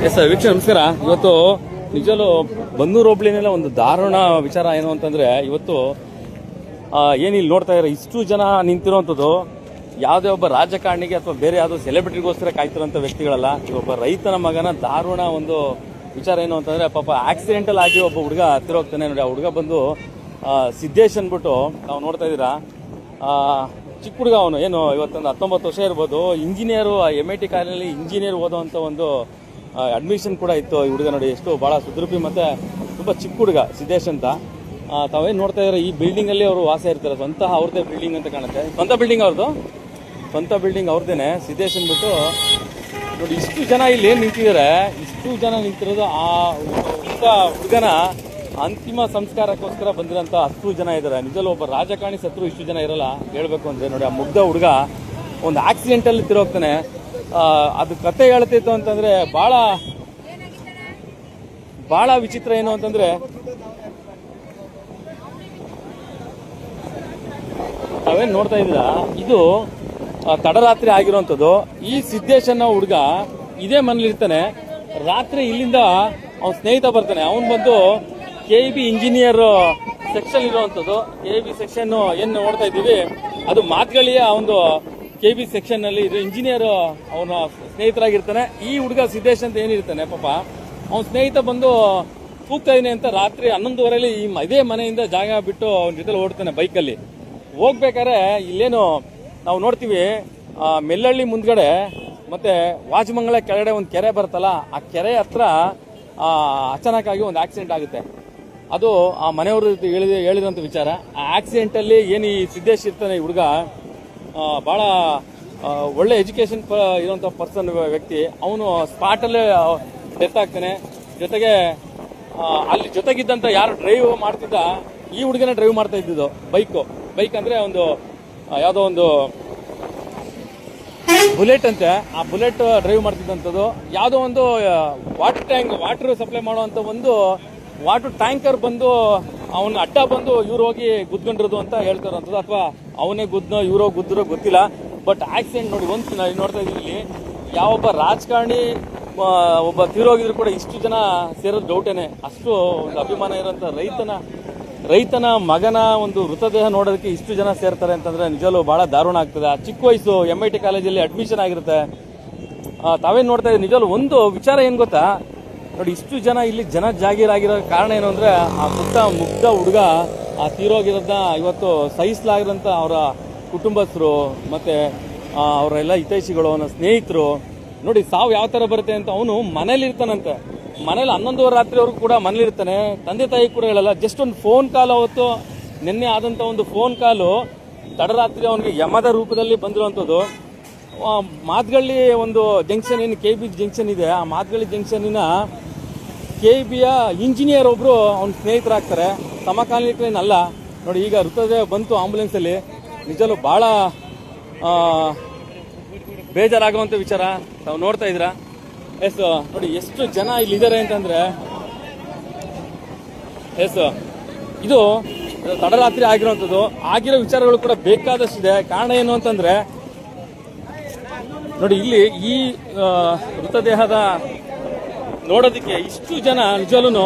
S ವೀಕ್ಷಕ ನಮಸ್ಕಾರ. ಇವತ್ತು ನಿಜವೂ ಬನ್ನೂರು ಹೋಬಳಿನೆಲ್ಲ ಒಂದು ದಾರುಣ ವಿಚಾರ ಏನು ಅಂತಂದ್ರೆ, ಇವತ್ತು ಏನಿಲ್ಲಿ ನೋಡ್ತಾ ಇದ್ದಾರೆ ಇಷ್ಟು ಜನ ನಿಂತಿರುವಂಥದ್ದು ಯಾವುದೇ ಒಬ್ಬ ರಾಜಕಾರಣಿಗೆ ಅಥವಾ ಬೇರೆ ಯಾವುದೋ ಸೆಲೆಬ್ರಿಟಿಗೋಸ್ಕರ ಕಾಯ್ತಿರೋಂಥ ವ್ಯಕ್ತಿಗಳಲ್ಲ. ಒಬ್ಬ ರೈತನ ಮಗನ ದಾರುಣ ಒಂದು ವಿಚಾರ ಏನು ಅಂತಂದ್ರೆ, ಪಾಪ ಆಕ್ಸಿಡೆಂಟಲ್ ಆಗಿ ಒಬ್ಬ ಹುಡುಗ ಹತ್ತಿರ ಹೋಗ್ತಾನೆ ನೋಡಿ. ಆ ಹುಡುಗ ಬಂದು ಸಿದ್ದೇಶ್ ಅಂದ್ಬಿಟ್ಟು ನಾವು ನೋಡ್ತಾ ಇದ್ದೀರಾ. ಚಿಕ್ಕ ಹುಡುಗ ಅವನು, ಏನು ಇವತ್ತೊಂದು 19 ವರ್ಷ ಇರ್ಬೋದು. ಇಂಜಿನಿಯರು MIT ಕಾಲೇಜಲ್ಲಿ ಇಂಜಿನಿಯರ್ ಓದೋವಂಥ ಒಂದು ಅಡ್ಮಿಷನ್ ಕೂಡ ಇತ್ತು. ಈ ಹುಡುಗ ನೋಡಿ ಎಷ್ಟು ಭಾಳ ಸುದೃಪಿ ಮತ್ತೆ ತುಂಬ ಚಿಕ್ಕ ಹುಡುಗ ಸಿದ್ದೇಶ್ ಅಂತ. ತಾವೇನು ನೋಡ್ತಾ ಇದ್ದಾರೆ, ಈ ಬಿಲ್ಡಿಂಗ್ ಅಲ್ಲಿ ಅವರು ವಾಸ ಇರ್ತಾರೆ. ಸ್ವಂತ ಅವ್ರದ್ದೇ ಬಿಲ್ಡಿಂಗ್ ಅಂತ ಕಾಣುತ್ತೆ. ಸ್ವಂತ ಬಿಲ್ಡಿಂಗ್ ಅವ್ರದ್ದು, ಸ್ವಂತ ಬಿಲ್ಡಿಂಗ್ ಅವ್ರದ್ದೇನೆ ಸಿದ್ದೇಶ್ ಅಂದ್ಬಿಟ್ಟು ನೋಡಿ. ಇಷ್ಟು ಜನ ಇಲ್ಲಿ ನಿಂತಿದ್ದಾರೆ. ಇಷ್ಟು ಜನ ನಿಂತಿರೋದು ಆ ಹುಡುಗನ ಅಂತಿಮ ಸಂಸ್ಕಾರಕ್ಕೋಸ್ಕರ ಬಂದಿರೋಂಥ 10 ಜನ ಇದ್ದಾರೆ. ನಿಜಲ್ಲೂ ಒಬ್ಬ ರಾಜಕಾರಣಿ ಸತ್ರು ಇಷ್ಟು ಜನ ಇರಲ್ಲ ಹೇಳ್ಬೇಕು ಅಂದ್ರೆ. ನೋಡಿ, ಆ ಮುಗ್ಧ ಹುಡುಗ ಒಂದು ಆಕ್ಸಿಡೆಂಟಲ್ಲಿ ತಿರೋಗ್ತಾನೆ. ಅದು ಕತೆ ಹೇಳ್ತಿತ್ತು ಅಂತಂದ್ರೆ ಬಹಳ ವಿಚಿತ್ರ. ಏನು ಅಂತಂದ್ರೆ, ತಾವೇನು ನೋಡ್ತಾ ಇದ್ದೀರಾ, ಇದು ತಡರಾತ್ರಿ ಆಗಿರುವಂಥದ್ದು. ಈ ಸಿದ್ದೇಶ್ ಅನ್ನೋ ಹುಡುಗ ಇದೇ ಮನೇಲಿ ಇರ್ತಾನೆ. ರಾತ್ರಿ ಇಲ್ಲಿಂದ ಅವನ ಸ್ನೇಹಿತ ಬರ್ತಾನೆ. ಅವನು ಬಂದು KEB ಇಂಜಿನಿಯರ್ ಸೆಕ್ಷನ್ ಇರುವಂಥದ್ದು. KEB ಸೆಕ್ಷನ್ ಏನು ನೋಡ್ತಾ ಇದ್ದೀವಿ, ಅದು ಮಾತುಗಳಿಯ ಒಂದು KEB ಸೆಕ್ಷನ್ ನಲ್ಲಿ ಇದು ಇಂಜಿನಿಯರ್ ಅವನ ಸ್ನೇಹಿತರಾಗಿರ್ತಾನೆ. ಈ ಹುಡುಗ ಸಿದ್ದೇಶ್ ಅಂತ ಏನಿರ್ತಾನೆ, ಪಾಪ ಅವನ ಸ್ನೇಹಿತ ಬಂದು ಕೂಗ್ತಾ ಇದೀನಿ ಅಂತ ರಾತ್ರಿ 11:30 ಇದೇ ಮನೆಯಿಂದ ಜಾಗ ಬಿಟ್ಟು ಅವನ ಜೊತೆ ಓಡ್ತಾನೆ ಬೈಕಲ್ಲಿ. ಹೋಗ್ಬೇಕಾದ್ರೆ ಇಲ್ಲೇನು ನಾವು ನೋಡ್ತೀವಿ, ಮೆಲ್ಲಳ್ಳಿ ಮುಂದ್ಗಡೆ ಮತ್ತೆ ವಾಜಮಂಗಲ ಕೆಳಗಡೆ ಒಂದು ಕೆರೆ ಬರುತ್ತಲ್ಲ, ಆ ಕೆರೆ ಹತ್ರ ಅಚಾನಕ್ ಆಗಿ ಒಂದು ಆಕ್ಸಿಡೆಂಟ್ ಆಗುತ್ತೆ. ಅದು ಆ ಮನೆಯವರು ಹೇಳಿದಂತ ವಿಚಾರ. ಆ ಆಕ್ಸಿಡೆಂಟ್ ಅಲ್ಲಿ ಏನು ಈ ಸಿದ್ದೇಶ್ ಇರ್ತಾನೆ, ಈ ಹುಡುಗ ಬಹಳ ಒಳ್ಳೆ ಎಜುಕೇಶನ್ ಇರುವಂತ ಪರ್ಸನ್ ವ್ಯಕ್ತಿ. ಅವನು ಸ್ಪಾಟ್ ಅಲ್ಲೇ ಡೆತ್ ಆಗ್ತಾನೆ. ಜೊತೆಗೆ ಅಲ್ಲಿ ಜೊತೆಗಿದ್ದಂತ ಯಾರು ಡ್ರೈವ್ ಮಾಡ್ತಿದ್ದ, ಈ ಹುಡುಗನ ಡ್ರೈವ್ ಮಾಡ್ತಾ ಇದ್ದಿದ್ದು ಬೈಕ್ ಅಂದ್ರೆ ಒಂದು ಯಾವುದೋ ಒಂದು ಬುಲೆಟ್ ಅಂತೆ. ಆ ಬುಲೆಟ್ ಡ್ರೈವ್ ಮಾಡ್ತಿದ್ದಂಥದ್ದು. ಯಾವುದೋ ಒಂದು ವಾಟರ್ ಸಪ್ಲೈ ಮಾಡುವಂತ ಒಂದು ವಾಟರ್ ಟ್ಯಾಂಕರ್ ಬಂದು ಅವನ ಅಡ್ಡ ಬಂದು ಇವ್ರು ಹೋಗಿ ಗುದ್ಕೊಂಡಿರೋದು ಅಂತ ಹೇಳ್ತಾರಂಥದ್ದು. ಅಥವಾ ಅವನೇ ಗುದ್ನೋ ಇವ್ರೋ ಗುದ್ದಿರೋ ಗೊತ್ತಿಲ್ಲ. ಬಟ್ ಆಕ್ಸಿಡೆಂಟ್ ನೋಡಿ, ಒಂದು ನೋಡ್ತಾ ಇದೀವಿ ಇಲ್ಲಿ ಯಾವೊಬ್ಬ ರಾಜಕಾರಣಿ ಒಬ್ಬ ತೀರೋಗಿದ್ರು ಕೂಡ ಇಷ್ಟು ಜನ ಸೇರೋದು ಡೌಟೇನೆ. ಅಷ್ಟು ಒಂದು ಅಭಿಮಾನ ಇರೋಂಥ ರೈತನ ಮಗನ ಒಂದು ಮೃತದೇಹ ನೋಡೋದಕ್ಕೆ ಇಷ್ಟು ಜನ ಸೇರ್ತಾರೆ ಅಂತಂದ್ರೆ ನಿಜವೂ ಬಹಳ ದಾರುಣ ಆಗ್ತದೆ. ಆ ಚಿಕ್ಕ ವಯಸ್ಸು MIT ಕಾಲೇಜಲ್ಲಿ ಅಡ್ಮಿಷನ್ ಆಗಿರುತ್ತೆ. ತಾವೇನು ನೋಡ್ತಾ ಇದ್ದೀವಿ, ನಿಜವೂ ಒಂದು ವಿಚಾರ ಏನು ಗೊತ್ತಾ ನೋಡಿ, ಇಷ್ಟು ಜನ ಇಲ್ಲಿ ಜನ ಜಾಗೀರಾಗಿರೋ ಕಾರಣ ಏನು ಅಂದ್ರೆ, ಆ ಮುಗ್ಧ ಹುಡುಗ ಆ ತೀರೋಗಿರೋದನ್ನ ಇವತ್ತು ಸಹಿಸಲಾಗಿರೋಂಥ ಅವರ ಕುಟುಂಬಸ್ಥರು ಮತ್ತೆ ಅವರೆಲ್ಲ ಹಿತೈಷಿಗಳು, ಅವನ ಸ್ನೇಹಿತರು ನೋಡಿ ಸಾವು ಯಾವ ತರ ಬರುತ್ತೆ ಅಂತ. ಅವನು ಮನೇಲಿ ಇರ್ತಾನಂತೆ. ಮನೇಲಿ 11:30 ರಾತ್ರಿವರೆಗೂ ಕೂಡ ಮನೇಲಿ ಇರ್ತಾನೆ. ತಂದೆ ತಾಯಿ ಕೂಡ ಹೇಳಲ್ಲ. ಜಸ್ಟ್ ಒಂದು ಫೋನ್ ಕಾಲ್, ಅವತ್ತು ನಿನ್ನೆ ಆದಂತ ಒಂದು ಫೋನ್ ಕಾಲು ತಡರಾತ್ರಿ ಅವನಿಗೆ ಯಮದ ರೂಪದಲ್ಲಿ ಬಂದಿರುವಂಥದ್ದು. ಮಾತುಗಳ್ಳಿ ಒಂದು ಜಂಕ್ಷನ್, ಏನು KEB ಜಂಕ್ಷನ್ ಇದೆ, ಆ ಮಾತುಗಳ್ಳಿ ಜಂಕ್ಷನಿನ KEBಯ ಇಂಜಿನಿಯರ್ ಒಬ್ರು ಅವ್ನ ಸ್ನೇಹಿತರಾಗ್ತಾರೆ. ಸಮಕಾಲೀನಲ್ಲ ನೋಡಿ. ಈಗ ಮೃತದೇಹ ಬಂತು ಆಂಬುಲೆನ್ಸ್ ಅಲ್ಲಿ. ನಿಜಲ್ಲೂ ಬಹಳ ಬೇಜಾರಾಗುವಂತ ವಿಚಾರ. ತಾವು ನೋಡ್ತಾ ಇದ್ದೀರಾ. ಎಸ್ ನೋಡಿ ಎಷ್ಟು ಜನ ಇಲ್ಲಿದ್ದಾರೆ ಅಂತಂದ್ರೆ, ಎಸ್ ಇದು ತಡರಾತ್ರಿ ಆಗಿರುವಂಥದ್ದು. ಆಗಿರೋ ವಿಚಾರಗಳು ಕೂಡ ಬೇಕಾದಷ್ಟಿದೆ. ಕಾರಣ ಏನು ಅಂತಂದ್ರೆ ನೋಡಿ, ಇಲ್ಲಿ ಈ ಮೃತದೇಹದ ನೋಡೋದಕ್ಕೆ ಇಷ್ಟು ಜನ, ನಿಜವೂ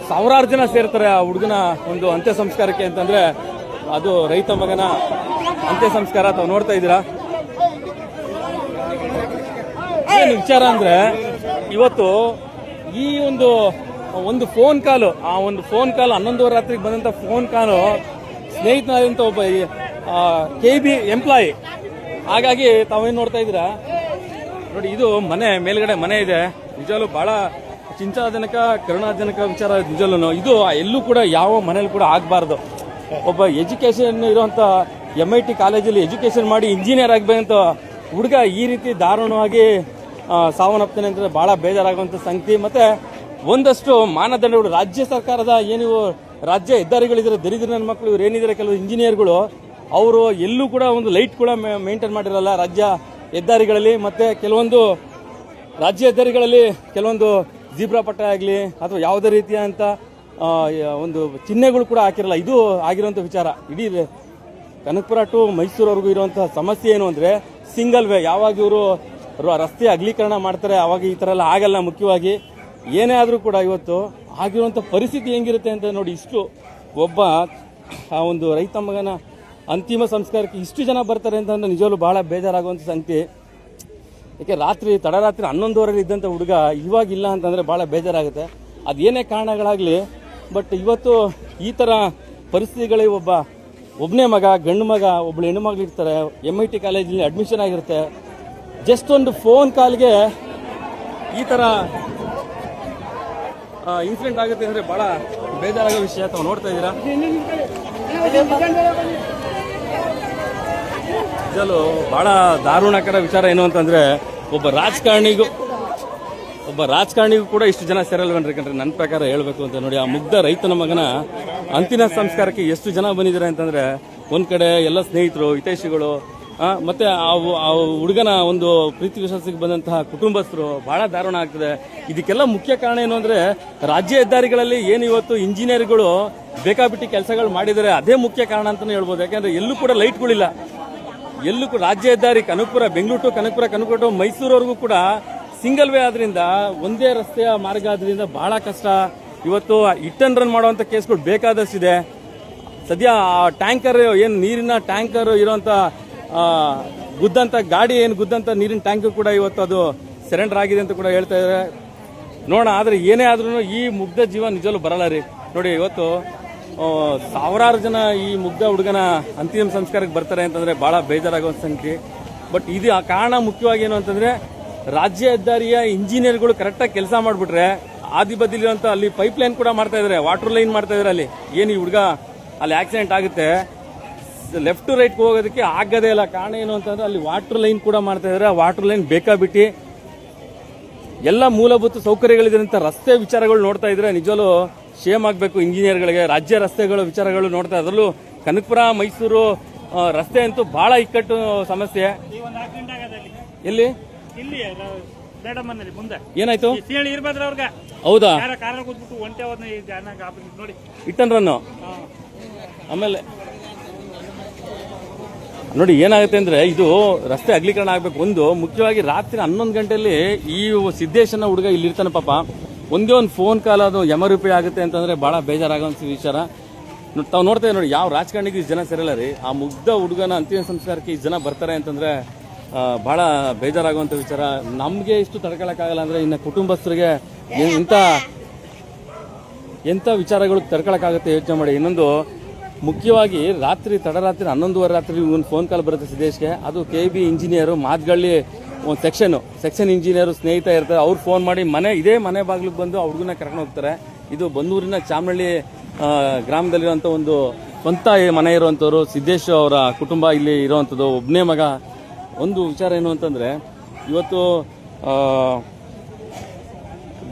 ಸಾವಿರಾರು ಜನ ಸೇರ್ತಾರೆ ಆ ಹುಡುಗನ ಒಂದು ಅಂತ್ಯ ಸಂಸ್ಕಾರಕ್ಕೆ ಅಂತಂದ್ರೆ. ಅದು ರೈತ ಮಗನ ಅಂತ್ಯ ಸಂಸ್ಕಾರ. ತಾವು ನೋಡ್ತಾ ಇದ್ದೀರಾ. ಏನು ವಿಚಾರ ಅಂದ್ರೆ, ಇವತ್ತು ಈ ಒಂದು ಫೋನ್ ಕಾಲು, ಆ ಒಂದು ಫೋನ್ ಕಾಲ್ 11:30 ರಾತ್ರಿಗೆ ಬಂದಂತ ಫೋನ್ ಕಾಲು ಸ್ನೇಹಿತನಾದಂತ ಒಬ್ಬ KEB ಎಂಪ್ಲಾಯಿ. ಹಾಗಾಗಿ ತಾವೇನು ನೋಡ್ತಾ ಇದ್ದೀರಾ ನೋಡಿ, ಇದು ಮನೆ ಮೇಲ್ಗಡೆ ಮನೆ ಇದೆ. ನಿಜವೂ ಬಹಳ ಚಿಂತಾಜನಕ, ಕರುಣಾಜನಕ ವಿಚಾರ. ನಿಜವೂ ಇದು ಎಲ್ಲೂ ಕೂಡ ಯಾವ ಮನೇಲಿ ಕೂಡ ಆಗಬಾರ್ದು. ಒಬ್ಬ ಎಜುಕೇಶನ್ ಇರುವಂತ MIT ಕಾಲೇಜಲ್ಲಿ ಎಜುಕೇಶನ್ ಮಾಡಿ ಇಂಜಿನಿಯರ್ ಆಗಬೇಕಂತ ಹುಡುಗ ಈ ರೀತಿ ದಾರುಣವಾಗಿ ಸಾವನ್ನಪ್ತಾನೆ ಅಂತ ಬಹಳ ಬೇಜಾರಾಗುವಂತ ಸಂಗತಿ. ಮತ್ತೆ ಒಂದಷ್ಟು ಮಾನದಂಡಗಳು ರಾಜ್ಯ ಸರ್ಕಾರದ ಏನು ರಾಜ್ಯ ಹೆದ್ದಾರಿಗಳಿದ್ರೆ, ದರಿದ್ರ ನನ್ನ ಮಕ್ಕಳು ಇವ್ರು ಏನಿದ್ದಾರೆ, ಕೆಲವು ಇಂಜಿನಿಯರ್ಗಳು ಅವರು ಎಲ್ಲೂ ಕೂಡ ಒಂದು ಲೈಟ್ ಕೂಡ ಮೇಂಟೈನ್ ಮಾಡಿರಲ್ಲ ರಾಜ್ಯ ಹೆದ್ದಾರಿಗಳಲ್ಲಿ. ಮತ್ತೆ ಕೆಲವೊಂದು ರಾಜ್ಯ ಹೆದ್ದಾರಿಗಳಲ್ಲಿ ಕೆಲವೊಂದು ಜೀಬ್ರಾ ಪಟ್ಟ ಆಗಲಿ ಅಥವಾ ಯಾವುದೇ ರೀತಿಯ ಅಂತ ಒಂದು ಚಿಹ್ನೆಗಳು ಕೂಡ ಹಾಕಿರಲ್ಲ. ಇದು ಆಗಿರುವಂಥ ವಿಚಾರ. ಇಡೀ ಕನಕಪುರ ಟು ಮೈಸೂರವರೆಗೂ ಇರುವಂತಹ ಸಮಸ್ಯೆ ಏನು ಅಂದ್ರೆ, ಸಿಂಗಲ್ ವೇ. ಯಾವಾಗ ಇವರು ರಸ್ತೆ ಅಗಲೀಕರಣ ಮಾಡ್ತಾರೆ, ಅವಾಗ ಈ ಥರ ಎಲ್ಲ ಆಗಲ್ಲ. ಮುಖ್ಯವಾಗಿ ಏನೇ ಆದರೂ ಕೂಡ ಇವತ್ತು ಆಗಿರುವಂಥ ಪರಿಸ್ಥಿತಿ ಹೆಂಗಿರುತ್ತೆ ಅಂತ ನೋಡಿ. ಇಷ್ಟು ಒಬ್ಬ ಆ ಒಂದು ರೈತ ಮಗನ ಅಂತಿಮ ಸಂಸ್ಕಾರಕ್ಕೆ ಇಷ್ಟು ಜನ ಬರ್ತಾರೆ ಅಂತಂದ್ರೆ ನಿಜವೂ ಭಾಳ ಬೇಜಾರಾಗುವಂಥ ಸಂಗತಿ. ಯಾಕೆ ತಡರಾತ್ರಿ 11:30 ಇದ್ದಂಥ ಹುಡುಗ ಇವಾಗಿಲ್ಲ ಅಂತಂದರೆ ಭಾಳ ಬೇಜಾರಾಗುತ್ತೆ. ಅದೇನೇ ಕಾರಣಗಳಾಗಲಿ, ಬಟ್ ಇವತ್ತು ಈ ಥರ ಪರಿಸ್ಥಿತಿಗಳಿಗೆ ಒಬ್ಬನೇ ಮಗ, ಗಂಡು ಮಗ, ಒಬ್ಬಳು ಹೆಣ್ಣು ಮಗಳು ಇರ್ತಾರೆ, MIT ಕಾಲೇಜಲ್ಲಿ ಅಡ್ಮಿಷನ್ ಆಗಿರುತ್ತೆ. ಜಸ್ಟ್ ಒಂದು ಫೋನ್ ಕಾಲ್ಗೆ ಈ ಥರ ಇನ್ಸಿಡೆಂಟ್ ಆಗುತ್ತೆ ಅಂದರೆ ಭಾಳ ಬೇಜಾರಾಗೋ ವಿಷಯ. ತಾವು ನೋಡ್ತಾ ಇದ್ದೀರಾ, ನಿಜಲು ಭಾಳ ದಾರುಣಕರ ವಿಚಾರ ಏನು ಅಂತಂದರೆ ಒಬ್ಬ ರಾಜಕಾರಣಿಗೂ ಕೂಡ ಇಷ್ಟು ಜನ ಸೇರಲ್ವನ್ರಿ ಕಂಡ್ರೆ ನನ್ನ ಪ್ರಕಾರ ಹೇಳಬೇಕು ಅಂತ ನೋಡಿ. ಆ ಮುಗ್ಧ ರೈತನ ಮಗನ ಅಂತಿಮ ಸಂಸ್ಕಾರಕ್ಕೆ ಎಷ್ಟು ಜನ ಬಂದಿದ್ದಾರೆ ಅಂತಂದರೆ ಒಂದು ಕಡೆ ಎಲ್ಲ ಸ್ನೇಹಿತರು, ಹಿತೈಷಿಗಳು, ಮತ್ತೆ ಆ ಹುಡುಗನ ಒಂದು ಪ್ರೀತಿ ವಿಶ್ವಾಸಕ್ಕೆ ಬಂದಂತಹ ಕುಟುಂಬಸ್ಥರು, ಬಹಳ ದಾರುಣ ಆಗ್ತದೆ. ಇದಕ್ಕೆಲ್ಲ ಮುಖ್ಯ ಕಾರಣ ಏನು ಅಂದರೆ ರಾಜ್ಯ ಹೆದ್ದಾರಿಗಳಲ್ಲಿ ಏನು ಇವತ್ತು ಇಂಜಿನಿಯರ್ಗಳು ಬೇಕಾಬಿಟ್ಟಿ ಕೆಲಸಗಳು ಮಾಡಿದ್ದಾರೆ, ಅದೇ ಮುಖ್ಯ ಕಾರಣ ಅಂತಲೇ ಹೇಳ್ಬೋದು. ಯಾಕಂದರೆ ಎಲ್ಲೂ ಕೂಡ ಲೈಟ್ಗಳಿಲ್ಲ, ಎಲ್ಲೂ ಕೂಡ ರಾಜ್ಯ ಹೆದ್ದಾರಿ ಕನಕಪುರ, ಬೆಂಗಳೂರು ಟು ಕನಕಪುರ ಟು ಮೈಸೂರವರೆಗೂ ಕೂಡ ಸಿಂಗಲ್ ವೇ ಆದ್ರಿಂದ, ಒಂದೇ ರಸ್ತೆಯ ಮಾರ್ಗ ಆದ್ರಿಂದ ಬಹಳ ಕಷ್ಟ. ಇವತ್ತು ಹಿಟ್ ಅಂಡ್ ರನ್ ಮಾಡುವಂಥ ಕೇಸ್ಗಳು ಬೇಕಾದಷ್ಟಿದೆ. ಸದ್ಯ ಟ್ಯಾಂಕರ್ ಏನು ನೀರಿನ ಟ್ಯಾಂಕರ್ ಇರುವಂಥ ಗುದ್ದಂತ ಗಾಡಿ ಏನು ಗುದ್ದಂತ ನೀರಿನ ಟ್ಯಾಂಕರ್ ಕೂಡ ಇವತ್ತು ಅದು ಸರೆಂಡರ್ ಆಗಿದೆ ಅಂತ ಕೂಡ ಹೇಳ್ತಾ ಇದ್ದಾರೆ. ನೋಡೋಣ, ಆದರೆ ಏನೇ ಆದ್ರೂ ಈ ಮುಗ್ಧ ಜೀವ ನಿಜವೂ ಬರಲ್ಲ ರೀ. ನೋಡಿ, ಇವತ್ತು ಸಾವಿರಾರು ಜನ ಈ ಮುಗ್ಧ ಹುಡುಗನ ಅಂತಿಮ ಸಂಸ್ಕಾರಕ್ಕೆ ಬರ್ತಾರೆ ಅಂತಂದ್ರೆ ಬಹಳ ಬೇಜಾರಾಗುವಂತ ಸಂಗತಿ. ಬಟ್ ಇದು ಆ ಕಾರಣ ಮುಖ್ಯವಾಗಿ ಏನು ಅಂತಂದ್ರೆ ರಾಜ್ಯ ಹೆದ್ದಾರಿಯ ಇಂಜಿನಿಯರ್ಗಳು ಕರೆಕ್ಟಾಗಿ ಕೆಲಸ ಮಾಡಿಬಿಟ್ರೆ ಆದಿ ಬದಿಲಿರುವಂತ ಅಲ್ಲಿ ಪೈಪ್ ಲೈನ್ ಕೂಡ ಮಾಡ್ತಾ ಇದ್ದಾರೆ, ವಾಟರ್ ಲೈನ್ ಮಾಡ್ತಾ ಇದ್ದಾರೆ. ಅಲ್ಲಿ ಏನು ಈ ಹುಡುಗ ಅಲ್ಲಿ ಆಕ್ಸಿಡೆಂಟ್ ಆಗುತ್ತೆ, ಲೆಫ್ಟ್ ಟು ರೈಟ್ ಹೋಗೋದಕ್ಕೆ ಆಗದೇ ಇಲ್ಲ. ಕಾರಣ ಏನು ಅಂತಂದ್ರೆ ಅಲ್ಲಿ ವಾಟರ್ ಲೈನ್ ಕೂಡ ಮಾಡ್ತಾ ಇದ್ದಾರೆ. ವಾಟರ್ ಲೈನ್ ಬೇಕಾಬಿಟ್ಟು ಎಲ್ಲ ಮೂಲಭೂತ ಸೌಕರ್ಯಗಳಿದ್ದಂಥ ರಸ್ತೆ ವಿಚಾರಗಳು ನೋಡ್ತಾ ಇದ್ರೆ ನಿಜವೂ ಶೇಮ್ ಆಗಬೇಕು ಇಂಜಿನಿಯರ್ಗಳಿಗೆ. ರಾಜ್ಯ ರಸ್ತೆಗಳ ವಿಚಾರಗಳು ನೋಡ್ತಾ, ಅದರಲ್ಲೂ ಕನಕಪುರ ಮೈಸೂರು ರಸ್ತೆ ಅಂತೂ ಬಹಳ ಇಕ್ಕಟ್ಟು ಸಮಸ್ಯೆ. ಎಲ್ಲಿ ಏನಾಯ್ತು? ಹೌದಾ? ಇಟ್ಟನ್ರನ್ನು ಆಮೇಲೆ ನೋಡಿ ಏನಾಗುತ್ತೆ ಅಂದ್ರೆ ಇದು ರಸ್ತೆ ಅಗಲೀಕರಣ ಆಗ್ಬೇಕು. ಒಂದು ಮುಖ್ಯವಾಗಿ ರಾತ್ರಿ 11 ಗಂಟೆಯಲ್ಲಿ ಈ ಸಿದ್ದೇಶನ ಹುಡುಗ ಇಲ್ಲಿರ್ತಾನೆ ಪಾಪ. ಒಂದೇ ಒಂದು ಫೋನ್ ಕಾಲ್ ಅದು ಯಮರೂಪಿ ಆಗುತ್ತೆ ಅಂತಂದ್ರೆ ಬಹಳ ಬೇಜಾರಾಗುವಂತ ವಿಚಾರ. ತಾವು ನೋಡ್ತಾ ನೋಡಿ, ಯಾವ ರಾಜಕಾರಣಿಗೂ ಇಷ್ಟು ಜನ ಸೇರಲ್ಲ ರೀ. ಆ ಮುಗ್ಧ ಹುಡುಗನ ಅಂತಿಮ ಸಂಸ್ಕಾರಕ್ಕೆ ಇಷ್ಟು ಜನ ಬರ್ತಾರೆ ಅಂತಂದ್ರೆ ಬಹಳ ಬೇಜಾರಾಗುವಂತ ವಿಚಾರ. ನಮ್ಗೆ ಇಷ್ಟು ತಡ್ಕೊಳಕ್ಕಾಗಲ್ಲ ಅಂದ್ರೆ ಇನ್ನು ಕುಟುಂಬಸ್ಥರಿಗೆ ಎಂತ ವಿಚಾರಗಳು ತಡ್ಕೊಳಕ್ಕಾಗುತ್ತೆ ಯೋಚನೆ ಮಾಡಿ. ಇನ್ನೊಂದು ಮುಖ್ಯವಾಗಿ ತಡರಾತ್ರಿ 11:30 ರಾತ್ರಿ ಒಂದು ಫೋನ್ ಕಾಲ್ ಬರುತ್ತೆ ಸಿದ್ದೇಶ್ಗೆ. ಅದು KB ಇಂಜಿನಿಯರು ಮಾತ್ಗಳ್ಳಿ ಒಂದು ಸೆಕ್ಷನ್ ಇಂಜಿನಿಯರು ಸ್ನೇಹಿತ ಇರ್ತಾರೆ. ಅವ್ರು ಫೋನ್ ಮಾಡಿ ಇದೇ ಮನೆ ಬಾಗಿಲಿಗೆ ಬಂದು ಆ ಹುಡುಗನ ಕರ್ಕೊಂಡು ಹೋಗ್ತಾರೆ. ಇದು ಬನ್ನೂರಿನ ಚಾಮನಹಳ್ಳಿ ಗ್ರಾಮದಲ್ಲಿರುವಂಥ ಒಂದು ಸ್ವಂತ ಮನೆ ಇರುವಂಥವ್ರು ಸಿದ್ದೇಶ್ ಅವರ ಕುಟುಂಬ ಇಲ್ಲಿ ಇರುವಂಥದ್ದು. ಒಬ್ಬನೇ ಮಗ. ಒಂದು ವಿಚಾರ ಏನು ಅಂತಂದ್ರೆ ಇವತ್ತು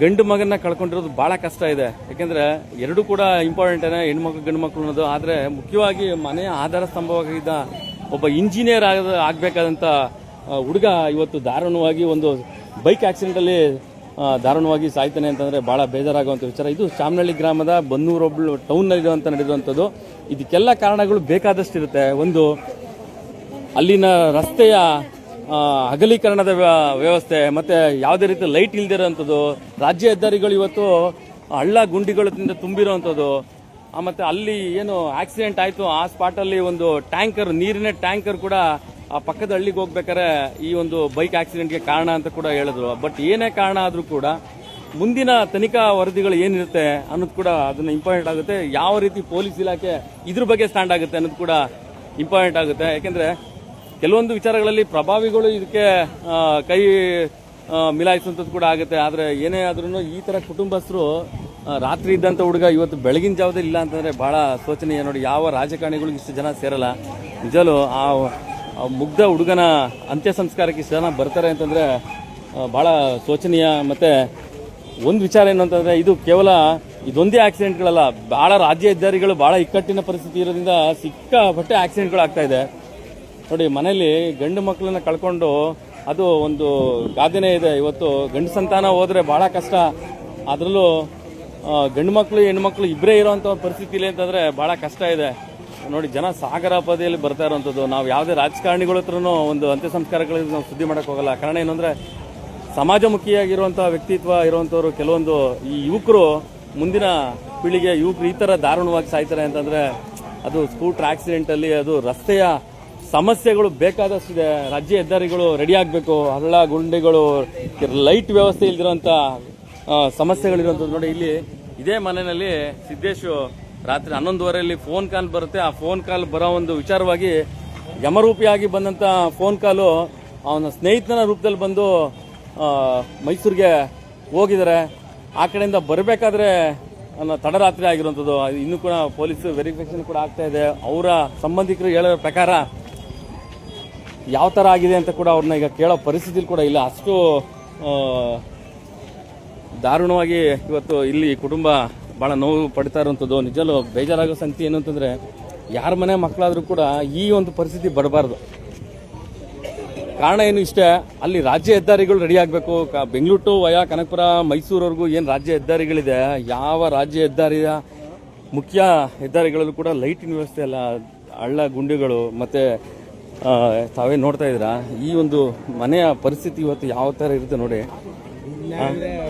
ಗಂಡು ಮಗನ ಕಳ್ಕೊಂಡಿರೋದು ಬಹಳ ಕಷ್ಟ ಇದೆ. ಯಾಕೆಂದ್ರೆ ಎರಡೂ ಕೂಡ ಇಂಪಾರ್ಟೆಂಟ್, ಹೆಣ್ಮಕ್ಳು ಗಂಡು ಮಕ್ಕಳು ಅನ್ನೋದು. ಆದರೆ ಮುಖ್ಯವಾಗಿ ಮನೆಯ ಆಧಾರ ಸ್ತಂಭವಾಗಿದ್ದ ಒಬ್ಬ ಇಂಜಿನಿಯರ್ ಆಗಬೇಕಾದಂಥ ಹುಡುಗ ಇವತ್ತು ದಾರುಣವಾಗಿ ಒಂದು ಬೈಕ್ ಆಕ್ಸಿಡೆಂಟಲ್ಲಿ ದಾರುಣವಾಗಿ ಸಾಯ್ತಾನೆ ಅಂತಂದರೆ ಭಾಳ ಬೇಜಾರಾಗುವಂಥ ವಿಚಾರ. ಇದು ಚಾಮನಹಳ್ಳಿ ಗ್ರಾಮದ ಬನ್ನೂರೊಬ್ಳು ಟೌನ್ನಲ್ಲಿರುವಂಥ ನಡೆದಿರುವಂಥದ್ದು. ಇದಕ್ಕೆಲ್ಲ ಕಾರಣಗಳು ಬೇಕಾದಷ್ಟಿರುತ್ತೆ. ಒಂದು ಅಲ್ಲಿನ ರಸ್ತೆಯ ಅಗಲೀಕರಣದ ವ್ಯವಸ್ಥೆ, ಮತ್ತೆ ಯಾವುದೇ ರೀತಿ ಲೈಟ್ ಇಲ್ದಿರೋಂಥದ್ದು, ರಾಜ್ಯ ಹೆದ್ದಾರಿಗಳು ಇವತ್ತು ಹಳ್ಳ ಗುಂಡಿಗಳಿಂದ ತುಂಬಿರುವಂಥದ್ದು. ಮತ್ತೆ ಅಲ್ಲಿ ಏನು ಆಕ್ಸಿಡೆಂಟ್ ಆಯಿತು ಆ ಸ್ಪಾಟಲ್ಲಿ ಒಂದು ಟ್ಯಾಂಕರ್, ನೀರಿನ ಟ್ಯಾಂಕರ್ ಕೂಡ ಆ ಪಕ್ಕದ ಹಳ್ಳಿಗೆ ಹೋಗ್ಬೇಕಾದ್ರೆ ಈ ಒಂದು ಬೈಕ್ ಆಕ್ಸಿಡೆಂಟ್ಗೆ ಕಾರಣ ಅಂತ ಕೂಡ ಹೇಳಿದ್ರು. ಬಟ್ ಏನೇ ಕಾರಣ ಆದರೂ ಕೂಡ ಮುಂದಿನ ತನಿಖಾ ವರದಿಗಳು ಏನಿರುತ್ತೆ ಅನ್ನೋದು ಕೂಡ ಅದನ್ನ ಇಂಪಾರ್ಟೆಂಟ್ ಆಗುತ್ತೆ. ಯಾವ ರೀತಿ ಪೊಲೀಸ್ ಇಲಾಖೆ ಇದ್ರ ಬಗ್ಗೆ ಸ್ಟ್ಯಾಂಡ್ ಆಗುತ್ತೆ ಅನ್ನೋದು ಕೂಡ ಇಂಪಾರ್ಟೆಂಟ್ ಆಗುತ್ತೆ. ಯಾಕೆಂದ್ರೆ ಕೆಲವೊಂದು ವಿಚಾರಗಳಲ್ಲಿ ಪ್ರಭಾವಿಗಳು ಇದಕ್ಕೆ ಕೈ ಮಿಲಾಯಿಸುವಂಥದ್ದು ಕೂಡ ಆಗುತ್ತೆ. ಆದರೆ ಏನೇ ಆದ್ರೂ ಈ ಥರ ಕುಟುಂಬಸ್ಥರು ರಾತ್ರಿ ಇದ್ದಂಥ ಹುಡುಗ ಇವತ್ತು ಬೆಳಗಿನ ಜಾವದಲ್ಲಿ ಇಲ್ಲ ಅಂತಂದರೆ ಭಾಳ ಶೋಚನೀಯ. ನೋಡಿ, ಯಾವ ರಾಜಕಾರಣಿಗಳು ಇಷ್ಟು ಜನ ಸೇರಲ್ಲ. ನಿಜಲು ಆ ಮುಗ್ಧ ಹುಡುಗನ ಅಂತ್ಯ ಸಂಸ್ಕಾರಕ್ಕೆ ಇಷ್ಟು ಜನ ಬರ್ತಾರೆ ಅಂತಂದರೆ ಭಾಳ ಶೋಚನೀಯ. ಮತ್ತು ಒಂದು ವಿಚಾರ ಏನು ಅಂತಂದರೆ ಇದು ಕೇವಲ ಇದೊಂದೇ ಆಕ್ಸಿಡೆಂಟ್ಗಳಲ್ಲ, ಭಾಳ ರಾಜ್ಯ ಹೆದ್ದಾರಿಗಳು ಭಾಳ ಇಕ್ಕಟ್ಟಿನ ಪರಿಸ್ಥಿತಿ ಇರೋದ್ರಿಂದ ಸಿಕ್ಕಾಪಟ್ಟೆ ಆಕ್ಸಿಡೆಂಟ್ಗಳು ಆಗ್ತಾ ಇದೆ. ನೋಡಿ, ಮನೇಲಿ ಗಂಡು ಮಕ್ಕಳನ್ನ ಕಳ್ಕೊಂಡು ಅದು ಒಂದು ಗಾದೆನೇ ಇದೆ. ಇವತ್ತು ಗಂಡು ಸಂತಾನ ಹೋದರೆ ಭಾಳ ಕಷ್ಟ. ಅದರಲ್ಲೂ ಗಂಡು ಮಕ್ಕಳು ಹೆಣ್ಮಕ್ಳು ಇಬ್ಬರೇ ಇರೋವಂಥ ಪರಿಸ್ಥಿತಿ ಇಲ್ಲ ಅಂತಂದರೆ ಭಾಳ ಕಷ್ಟ ಇದೆ. ನೋಡಿ ಜನ ಸಾಗರ ಪದಿಯಲ್ಲಿ ಬರ್ತಾ ಇರುವಂಥದ್ದು. ನಾವು ಯಾವುದೇ ರಾಜಕಾರಣಿಗಳ ಹತ್ರನೂ ಒಂದು ಅಂತ್ಯ ಸಂಸ್ಕಾರಗಳಿಗೆ ನಾವು ಸುದ್ದಿ ಮಾಡೋಕ್ಕೆ ಹೋಗಲ್ಲ. ಕಾರಣ ಏನಂದರೆ ಸಮಾಜಮುಖಿಯಾಗಿರುವಂಥ ವ್ಯಕ್ತಿತ್ವ ಇರುವಂಥವ್ರು ಕೆಲವೊಂದು ಈ ಯುವಕರು, ಮುಂದಿನ ಪೀಳಿಗೆ ಯುವಕರು ಈ ಥರ ದಾರುಣವಾಗಿ ಸಾಯ್ತಾರೆ ಅಂತಂದರೆ ಅದು ಸ್ಕೂಟರ್ ಆಕ್ಸಿಡೆಂಟಲ್ಲಿ, ಅದು ರಸ್ತೆಯ ಸಮಸ್ಯೆಗಳು ಬೇಕಾದಷ್ಟಿದೆ. ರಾಜ್ಯ ಹೆದ್ದಾರಿಗಳು ರೆಡಿ ಆಗಬೇಕು, ಹಳ್ಳ ಗುಂಡಿಗಳು, ಲೈಟ್ ವ್ಯವಸ್ಥೆ ಇಲ್ದಿರೋಂಥ ಸಮಸ್ಯೆಗಳಿರುವಂಥದ್ದು. ನೋಡಿ ಇಲ್ಲಿ ಇದೇ ಮನೆಯಲ್ಲಿ ಸಿದ್ದೇಶು ರಾತ್ರಿ 11:30 ಫೋನ್ ಕಾಲ್ ಬರುತ್ತೆ. ಆ ಫೋನ್ ಕಾಲ್ ಬರೋ ಒಂದು ವಿಚಾರವಾಗಿ ಯಮರೂಪಿಯಾಗಿ ಬಂದಂಥ ಫೋನ್ ಕಾಲು ಅವನ ಸ್ನೇಹಿತನ ರೂಪದಲ್ಲಿ ಬಂದು ಮೈಸೂರಿಗೆ ಹೋಗಿದ್ದಾರೆ. ಆ ಕಡೆಯಿಂದ ಬರಬೇಕಾದ್ರೆ ತಡರಾತ್ರಿ ಆಗಿರುವಂಥದ್ದು. ಇನ್ನೂ ಕೂಡ ಪೊಲೀಸ್ ವೆರಿಫಿಕೇಶನ್ ಕೂಡ ಆಗ್ತಾ ಇದೆ. ಅವರ ಸಂಬಂಧಿಕರು ಹೇಳೋ ಪ್ರಕಾರ ಯಾವ ಥರ ಆಗಿದೆ ಅಂತ ಕೂಡ ಅವ್ರನ್ನ ಈಗ ಕೇಳೋ ಪರಿಸ್ಥಿತಿ ಕೂಡ ಇಲ್ಲ. ಅಷ್ಟು ದಾರುಣವಾಗಿ ಇವತ್ತು ಇಲ್ಲಿ ಕುಟುಂಬ ಭಾಳ ನೋವು ಪಡ್ತಾ ಇರುವಂಥದ್ದು. ನಿಜಲ್ಲೂ ಬೇಜಾರಾಗೋ ಸಂಗತಿ ಏನು ಅಂತಂದರೆ, ಯಾರ ಮನೆ ಮಕ್ಕಳಾದರೂ ಕೂಡ ಈ ಒಂದು ಪರಿಸ್ಥಿತಿ ಬರಬಾರ್ದು. ಕಾರಣ ಏನು ಇಷ್ಟೇ, ಅಲ್ಲಿ ರಾಜ್ಯ ಹೆದ್ದಾರಿಗಳು ರೆಡಿ ಆಗಬೇಕು. ಬೆಂಗಳೂರು ಟು ವಯಾ ಕನಕಪುರ ಮೈಸೂರವರೆಗೂ ಏನು ರಾಜ್ಯ ಹೆದ್ದಾರಿಗಳಿದೆ, ಯಾವ ರಾಜ್ಯ ಹೆದ್ದಾರಿಯ ಮುಖ್ಯ ಹೆದ್ದಾರಿಗಳಲ್ಲೂ ಕೂಡ ಲೈಟಿನ ವ್ಯವಸ್ಥೆ ಅಲ್ಲ, ಹಳ್ಳ ಗುಂಡಿಗಳು. ಮತ್ತು ತಾವೇ ನೋಡ್ತಾ ಇದ್ದೀರಾ ಈ ಒಂದು ಮನೆಯ ಪರಿಸ್ಥಿತಿ ಇವತ್ತು ಯಾವ ಥರ ಇರುತ್ತೆ ನೋಡಿ.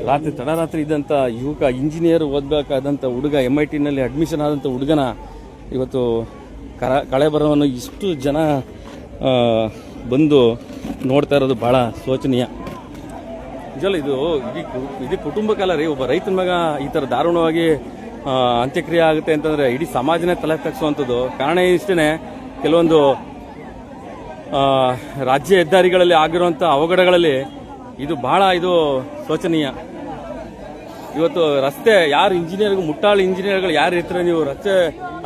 ರಾತ್ರಿ ತಡರಾತ್ರಿ ಇದ್ದಂಥ ಯುವಕ, ಇಂಜಿನಿಯರ್ ಓದಬೇಕಾದಂಥ ಹುಡುಗ, MITನಲ್ಲಿ ಅಡ್ಮಿಷನ್ ಆದಂಥ ಹುಡುಗನ ಇವತ್ತು ಕಳೆಬರವನ್ನು ಇಷ್ಟು ಜನ ಬಂದು ನೋಡ್ತಾ ಇರೋದು ಭಾಳ ಶೋಚನೀಯ. ನಿಜಲ್ಲ ಇದು ಇಡೀ ಕುಟುಂಬಕ್ಕಲ್ಲ ರೀ, ಒಬ್ಬ ರೈತನ ಮಗ ಈ ಥರ ದಾರುಣವಾಗಿ ಅಂತ್ಯಕ್ರಿಯೆ ಆಗುತ್ತೆ ಅಂತಂದರೆ ಇಡೀ ಸಮಾಜನೇ ತಲೆ ತಗ್ಸುವಂಥದ್ದು. ಕಾರಣ ಇಷ್ಟೇ, ಕೆಲವೊಂದು ರಾಜ್ಯ ಹೆದ್ದಾರಿಗಳಲ್ಲಿ ಆಗಿರುವಂಥ ಅವಘಡಗಳಲ್ಲಿ ಇದು ಬಹಳ ಶೋಚನೀಯ. ಇವತ್ತು ರಸ್ತೆ ಯಾರು ಇಂಜಿನಿಯರ್ಗಳು, ಮುಟ್ಟಾಳು ಇಂಜಿನಿಯರ್ಗಳು ಯಾರು ಇರ್ತಾರೆ, ನೀವು ರಸ್ತೆ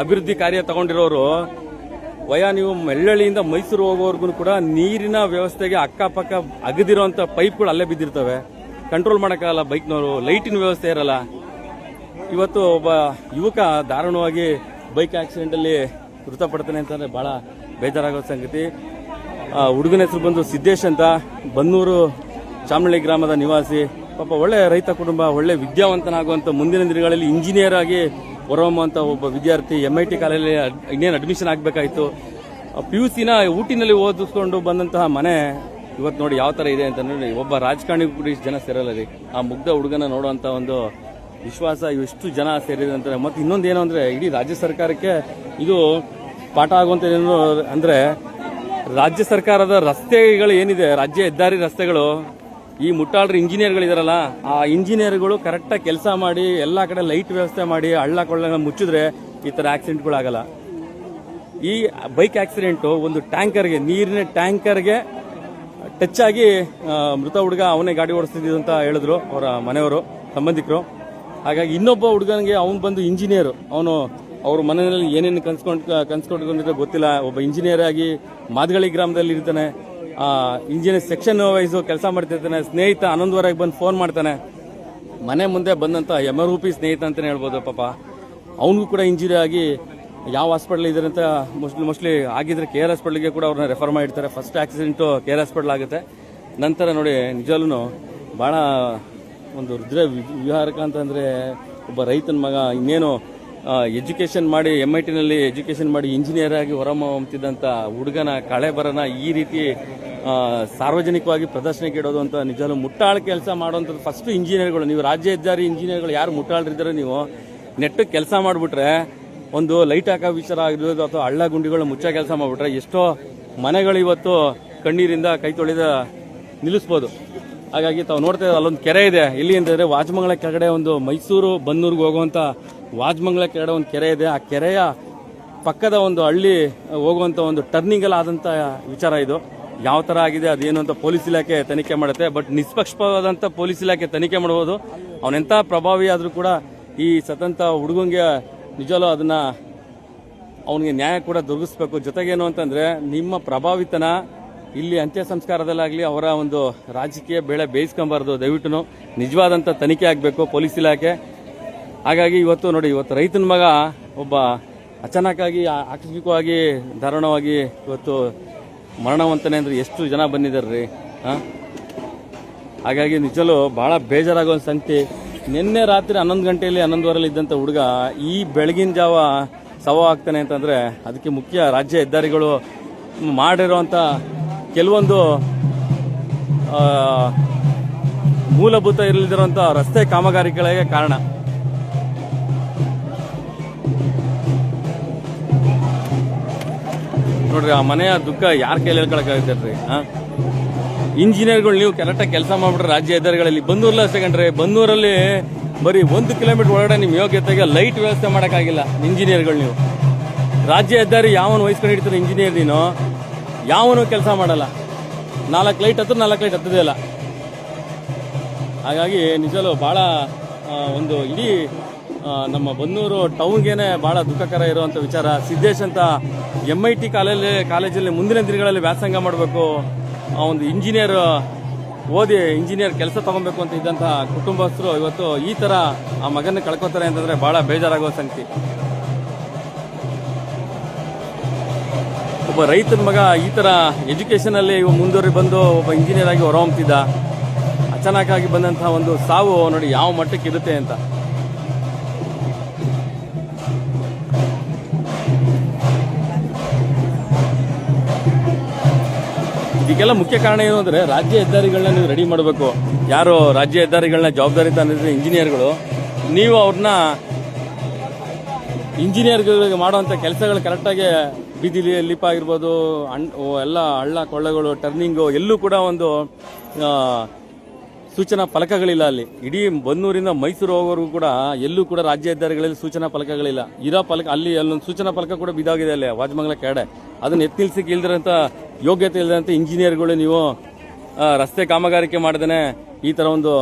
ಅಭಿವೃದ್ಧಿ ಕಾರ್ಯ ತಗೊಂಡಿರೋರು ವಯಾ ನೀವು ಮೆಳ್ಳಳ್ಳಿಯಿಂದ ಮೈಸೂರು ಹೋಗೋವರೆಗೂ ಕೂಡ ನೀರಿನ ವ್ಯವಸ್ಥೆಗೆ ಅಕ್ಕಪಕ್ಕ ಅಗದಿರುವಂಥ ಪೈಪ್ಗಳು ಅಲ್ಲೇ ಬಿದ್ದಿರ್ತವೆ. ಕಂಟ್ರೋಲ್ ಮಾಡೋಕ್ಕಾಗಲ್ಲ ಬೈಕ್ನವರು, ಲೈಟಿನ ವ್ಯವಸ್ಥೆ ಇರಲ್ಲ. ಇವತ್ತು ಒಬ್ಬ ಯುವಕ ದಾರುಣವಾಗಿ ಬೈಕ್ ಆಕ್ಸಿಡೆಂಟಲ್ಲಿ ಮೃತಪಡ್ತಾನೆ ಅಂತಂದರೆ ಭಾಳ ಬೇಜಾರಾಗೋ ಸಂಗತಿ. ಹುಡುಗನ ಹೆಸರು ಬಂದು ಸಿದ್ದೇಶ್ ಅಂತ, ಬನ್ನೂರು ಚಾಮನಹಳ್ಳಿ ಗ್ರಾಮದ ನಿವಾಸಿ. ಪಾಪ ಒಳ್ಳೆ ರೈತ ಕುಟುಂಬ, ಒಳ್ಳೆ ವಿದ್ಯಾವಂತನಾಗುವಂಥ, ಮುಂದಿನ ದಿನಗಳಲ್ಲಿ ಇಂಜಿನಿಯರ್ ಆಗಿ ಹೊರಹೊಮ್ಮುವಂಥ ಒಬ್ಬ ವಿದ್ಯಾರ್ಥಿ. MIT ಕಾಲೇಜಲ್ಲಿ ಇನ್ನೇನು ಅಡ್ಮಿಷನ್ ಆಗಬೇಕಾಯಿತು. PUCನ ಊಟಿನಲ್ಲಿ ಓದಿಸ್ಕೊಂಡು ಬಂದಂತಹ ಮನೆ ಇವತ್ತು ನೋಡಿ ಯಾವ ಥರ ಇದೆ ಅಂತ ನೋಡಿ. ಒಬ್ಬ ರಾಜಕಾರಣಿ ಕೂಡ ಇಷ್ಟು ಜನ ಸೇರಲ್ಲ ರೀ. ಆ ಮುಗ್ಧ ಹುಡುಗನ ನೋಡುವಂಥ ಒಂದು ವಿಶ್ವಾಸ ಎಷ್ಟು ಜನ ಸೇರಿದೆ ಅಂತಾರೆ. ಮತ್ತು ಇನ್ನೊಂದು ಏನು ಅಂದರೆ, ಇಡೀ ರಾಜ್ಯ ಸರ್ಕಾರಕ್ಕೆ ಇದು ಪಾಠ ಆಗುವಂಥದ್ದೇನು ಅಂದರೆ, ರಾಜ್ಯ ಸರ್ಕಾರದ ರಸ್ತೆಗಳು ಏನಿದೆ, ರಾಜ್ಯ ಹೆದ್ದಾರಿ ರಸ್ತೆಗಳು, ಈ ಮುಟ್ಟಾಳ್ರು ಇಂಜಿನಿಯರ್ಗಳಿದಾರಲ್ಲ, ಆ ಇಂಜಿನಿಯರ್ಗಳು ಕರೆಕ್ಟಾಗಿ ಕೆಲಸ ಮಾಡಿ ಎಲ್ಲ ಕಡೆ ಲೈಟ್ ವ್ಯವಸ್ಥೆ ಮಾಡಿ ಹಳ್ಳ ಕೊಳ್ಳ ಮುಚ್ಚಿದ್ರೆ ಈ ಥರ ಆಕ್ಸಿಡೆಂಟ್ಗಳಾಗಲ್ಲ. ಈ ಬೈಕ್ ಆಕ್ಸಿಡೆಂಟು ಒಂದು ಟ್ಯಾಂಕರ್ಗೆ, ನೀರಿನ ಟ್ಯಾಂಕರ್ಗೆ ಟಚ್ ಆಗಿ ಮೃತ ಹುಡುಗ ಅವನೇ ಗಾಡಿ ಓಡಿಸ್ತಿದ್ದು ಅಂತ ಹೇಳಿದ್ರು ಅವರ ಮನೆಯವರು, ಸಂಬಂಧಿಕರು. ಹಾಗಾಗಿ ಇನ್ನೊಬ್ಬ ಹುಡುಗನಿಗೆ ಅವನು ಬಂದು ಇಂಜಿನಿಯರ್, ಅವನು ಅವ್ರ ಮನೆಯಲ್ಲಿ ಏನೇನು ಕನ್ಸ್ಕೊಂಡಿರೋ ಗೊತ್ತಿಲ್ಲ. ಒಬ್ಬ ಇಂಜಿನಿಯರ್ ಆಗಿ ಮಾದಗಳಿ ಗ್ರಾಮದಲ್ಲಿ ಇರ್ತಾನೆ. ಇಂಜಿನಿಯರ್ ಸೆಕ್ಷನ್ ವೈಸು ಕೆಲಸ ಮಾಡ್ತಿರ್ತಾನೆ. ಸ್ನೇಹಿತ 11:30 ಬಂದು ಫೋನ್ ಮಾಡ್ತಾನೆ. ಮನೆ ಮುಂದೆ ಬಂದಂಥ ಯಮರೂಪಿ ಸ್ನೇಹಿತ ಅಂತಲೇ ಹೇಳ್ಬೋದು. ಪಾಪ ಅವನಿಗೂ ಕೂಡ ಇಂಜುರಿ ಆಗಿ ಯಾವ ಹಾಸ್ಪಿಟಲ್ ಇದ್ದಾರೆ ಅಂತ ಮೋಸ್ಟ್ಲಿ ಆಗಿದ್ರೆ KR ಹಾಸ್ಪಿಟಲ್ಗೆ ಕೂಡ ಅವ್ರನ್ನ ರೆಫರ್ ಮಾಡಿರ್ತಾರೆ. ಫಸ್ಟ್ ಆಕ್ಸಿಡೆಂಟು KR ಹಾಸ್ಪಿಟಲ್ ಆಗುತ್ತೆ. ನಂತರ ನೋಡಿ ನಿಜಲ್ಲೂ ಭಾಳ ಒಂದು ಹೃದಯ ವಿಹಾರಕ ಅಂತಂದರೆ, ಒಬ್ಬ ರೈತನ ಮಗ ಇನ್ನೇನು ಎಜುಕೇಷನ್ ಮಾಡಿ MITನಲ್ಲಿ ಎಜುಕೇಷನ್ ಮಾಡಿ ಇಂಜಿನಿಯರ್ ಆಗಿ ಹೊರಹೊಮ್ಮುತ್ತಿದ್ದಂಥ ಹುಡುಗನ ಕಳೆಬರನ ಈ ರೀತಿ ಸಾರ್ವಜನಿಕವಾಗಿ ಪ್ರದರ್ಶನಕ್ಕೆ ಇಡೋದು ಅಂತ ನಿಜವೂ ಮುಟ್ಟಾಳು ಕೆಲಸ ಮಾಡುವಂಥದ್ದು. ಫಸ್ಟು ಇಂಜಿನಿಯರ್ಗಳು, ನೀವು ರಾಜ್ಯ ಹೆದ್ದಾರಿ ಇಂಜಿನಿಯರ್ಗಳು ಯಾರು ಮುಟ್ಟಾಳ್ರಿದ್ದಾರೆ, ನೀವು ನೆಟ್ಟಗೆ ಕೆಲಸ ಮಾಡಿಬಿಟ್ರೆ, ಒಂದು ಲೈಟ್ ಹಾಕೋ ವಿಚಾರ ಆಗಿರೋದು ಅಥವಾ ಹಳ್ಳ ಗುಂಡಿಗಳು ಮುಚ್ಚೋ ಕೆಲಸ ಮಾಡಿಬಿಟ್ರೆ ಎಷ್ಟೋ ಮನೆಗಳು ಇವತ್ತು ಕಣ್ಣೀರಿಂದ ಕೈ ತೊಳೆದ ನಿಲ್ಲಿಸ್ಬೋದು. ಹಾಗಾಗಿ ತಾವು ನೋಡ್ತಾ ಇದ್ದೀವಿ, ಅಲ್ಲೊಂದು ಕೆರೆ ಇದೆ. ಎಲ್ಲಿ ಅಂತಂದರೆ ವಾಜಮಂಗಲ ಕೆಳಗಡೆ, ಒಂದು ಮೈಸೂರು ಬನ್ನೂರಿಗೆ ಹೋಗುವಂಥ ವಾಜಮಂಗಲ ಕೆಳಗಡೆ ಒಂದು ಕೆರೆ ಇದೆ. ಆ ಕೆರೆಯ ಪಕ್ಕದ ಒಂದು ಹಳ್ಳಿ ಹೋಗುವಂಥ ಒಂದು ಟರ್ನಿಂಗಲ್ಲಿ ಆದಂಥ ವಿಚಾರ ಇದು. ಯಾವ ಥರ ಆಗಿದೆ ಅದೇನು ಅಂತ ಪೊಲೀಸ್ ಇಲಾಖೆ ತನಿಖೆ ಮಾಡುತ್ತೆ. ಬಟ್ ನಿಷ್ಪಕ್ಷಪಾತವಾದಂಥ ಪೊಲೀಸ್ ಇಲಾಖೆ ತನಿಖೆ ಮಾಡ್ಬೋದು. ಅವನೆಂಥ ಪ್ರಭಾವಿ ಆದರೂ ಕೂಡ ಈ ಸತಂತ ಹುಡುಗಂಗೆ ನಿಜವೂ ಅದನ್ನು ಅವನಿಗೆ ನ್ಯಾಯ ಕೂಡ ದೊರಕಿಸ್ಬೇಕು. ಜೊತೆಗೇನು ಅಂತಂದರೆ, ನಿಮ್ಮ ಪ್ರಭಾವಿತನ ಇಲ್ಲಿ ಅಂತ್ಯ ಸಂಸ್ಕಾರದಲ್ಲಾಗಲಿ ಅವರ ಒಂದು ರಾಜಕೀಯ ಬೆಳೆ ಬೇಯಿಸ್ಕೊಬಾರ್ದು. ದಯವಿಟ್ಟು ನಿಜವಾದಂಥ ತನಿಖೆ ಆಗಬೇಕು ಪೊಲೀಸ್ ಇಲಾಖೆ. ಹಾಗಾಗಿ ಇವತ್ತು ನೋಡಿ, ಇವತ್ತು ರೈತನ ಮಗ ಒಬ್ಬ ಅಚಾನಕ್ಕಾಗಿ ಆಕಸ್ಮಿಕವಾಗಿ ದಾರುಣವಾಗಿ ಇವತ್ತು ಮರಣವಂತನೇ ಅಂದರೆ ಎಷ್ಟು ಜನ ಬಂದಿದ್ದಾರೆ ರೀ. ಹಾಗಾಗಿ ನಿಜವೂ ಭಾಳ ಬೇಜಾರಾಗೋ ಸಂಗತಿ. ನಿನ್ನೆ ರಾತ್ರಿ 11 ಗಂಟೆಯಲ್ಲಿ 11:15 ಇದ್ದಂಥ ಹುಡುಗ ಈ ಬೆಳಗಿನ ಜಾವ ಶವ ಆಗ್ತಾನೆ ಅಂತಂದರೆ ಅದಕ್ಕೆ ಮುಖ್ಯ ರಾಜ್ಯ ಹೆದ್ದಾರಿಗಳು ಮಾಡಿರುವಂಥ ಕೆಲವೊಂದು ಮೂಲಭೂತ ಇರಲಿರುವಂಥ ರಸ್ತೆ ಕಾಮಗಾರಿಗಳಿಗೆ ಕಾರಣ. ನೋಡ್ರಿ, ಆ ಮನೆಯ ದುಃಖ ಯಾರ ಕೈಲಿ ಹೇಳ್ಕೊಳಕ್ಕಾಗತ್ತೆ? ಇಂಜಿನಿಯರ್ಗಳು ನೀವು ಕರೆಕ್ಟಾಗಿ ಕೆಲಸ ಮಾಡ್ಬಿಟ್ರೆ ರಾಜ್ಯ ಹೆದ್ದಾರಿಗಳಲ್ಲಿ, ಬನ್ನೂರಲ್ಲಿ ಅಷ್ಟೇ ಕಂಡ್ರೆ, ಬನ್ನೂರಲ್ಲಿ ಬರೀ 1 ಕಿಲೋಮೀಟರ್ ಒಳಗಡೆ ನಿಮ್ಮ ಯೋಗ್ಯತೆಗೆ ಲೈಟ್ ವ್ಯವಸ್ಥೆ ಮಾಡೋಕ್ಕಾಗಿಲ್ಲ ಇಂಜಿನಿಯರ್ಗಳು. ನೀವು ರಾಜ್ಯ ಹೆದ್ದಾರಿ ಯಾವನು ವಹಿಸ್ಕೊಂಡು ಇಡ್ತಾರೆ ಇಂಜಿನಿಯರ್, ನೀನು ಯಾವನು ಕೆಲಸ ಮಾಡಲ್ಲ. 4 ಲೈಟ್ ಹತ್ತಿರ 4 ಲೈಟ್ ಹತ್ತದೇ ಇಲ್ಲ. ಹಾಗಾಗಿ ನಿಜವೂ ಭಾಳ ಒಂದು ಇಡೀ ನಮ್ಮ ಬನ್ನೂರು ಟೌನ್ಗೇನೆ ಭಾಳ ದುಃಖಕರ ಇರುವಂಥ ವಿಚಾರ. ಸಿದ್ದೇಶ್ ಅಂತ MIT ಕಾಲೇಜಲ್ಲಿ ಮುಂದಿನ ದಿನಗಳಲ್ಲಿ ವ್ಯಾಸಂಗ ಮಾಡಬೇಕು, ಒಂದು ಇಂಜಿನಿಯರ್ ಓದಿ ಇಂಜಿನಿಯರ್ ಕೆಲಸ ತಗೊಬೇಕು ಅಂತ ಇದ್ದಂಥ ಕುಟುಂಬಸ್ಥರು ಇವತ್ತು ಈ ಥರ ಆ ಮಗನ ಕಳ್ಕೊತಾರೆ ಅಂತಂದರೆ ಭಾಳ ಬೇಜಾರಾಗುವ ಸಂಗತಿ. ಒಬ್ಬ ರೈತನ ಮಗ ಈ ಥರ ಎಜುಕೇಷನಲ್ಲಿ ಮುಂದುವರಿ ಬಂದು ಒಬ್ಬ ಇಂಜಿನಿಯರ್ ಆಗಿ ಹೊರಹೊಮ್ತಿದ್ದ. ಅಚಾನಕ್ಕಾಗಿ ಬಂದಂತಹ ಒಂದು ಸಾವು ನೋಡಿ ಯಾವ ಮಟ್ಟಕ್ಕೆ ಇರುತ್ತೆ ಅಂತ. ಇದಕ್ಕೆಲ್ಲ ಮುಖ್ಯ ಕಾರಣ ಏನು ಅಂದರೆ ರಾಜ್ಯ ಹೆದ್ದಾರಿಗಳನ್ನ ನೀವು ರೆಡಿ ಮಾಡಬೇಕು. ಯಾರು ರಾಜ್ಯ ಹೆದ್ದಾರಿಗಳನ್ನ ಜವಾಬ್ದಾರಿ ತಂದಿದ್ರೆ ಇಂಜಿನಿಯರ್ಗಳು, ನೀವು ಅವ್ರನ್ನ ಇಂಜಿನಿಯರ್ಗಳಿಗೆ ಮಾಡುವಂಥ ಕೆಲಸಗಳು ಕರೆಕ್ಟಾಗಿ ಬೀದಿ ಲಿಪ್ ಆಗಿರ್ಬೋದು, ಎಲ್ಲ ಹಳ್ಳ ಕೊಳ್ಳಗಳು, ಟರ್ನಿಂಗು, ಎಲ್ಲೂ ಕೂಡ ಒಂದು ಸೂಚನಾ ಫಲಕಗಳಿಲ್ಲ. ಅಲ್ಲಿ ಇಡೀ ಬನ್ನೂರಿಂದ ಮೈಸೂರು ಹೋಗೋವರೆಗೂ ಕೂಡ ಎಲ್ಲೂ ಕೂಡ ರಾಜ್ಯ ಹೆದ್ದಾರಿಗಳಲ್ಲಿ ಸೂಚನಾ ಫಲಕಗಳಿಲ್ಲ. ಇರೋ ಫಲಕ ಅಲ್ಲೊಂದು ಸೂಚನಾ ಫಲಕ ಕೂಡ ಬಿದ್ದಾಗಿದೆ ಅಲ್ಲಿ ವಾಜಮಂಗಲ ಕೆಡೆ. ಅದನ್ನ ಎತ್ತಿಲ್ಸಕ್ಕೆ ಇಲ್ದಿರಂತ ಯೋಗ್ಯತೆ ಇಲ್ಲದಂತ ಇಂಜಿನಿಯರ್ಗಳು ನೀವು ರಸ್ತೆ ಕಾಮಗಾರಿಕೆ ಮಾಡದೇನೆ ಈ ಥರ ಒಂದು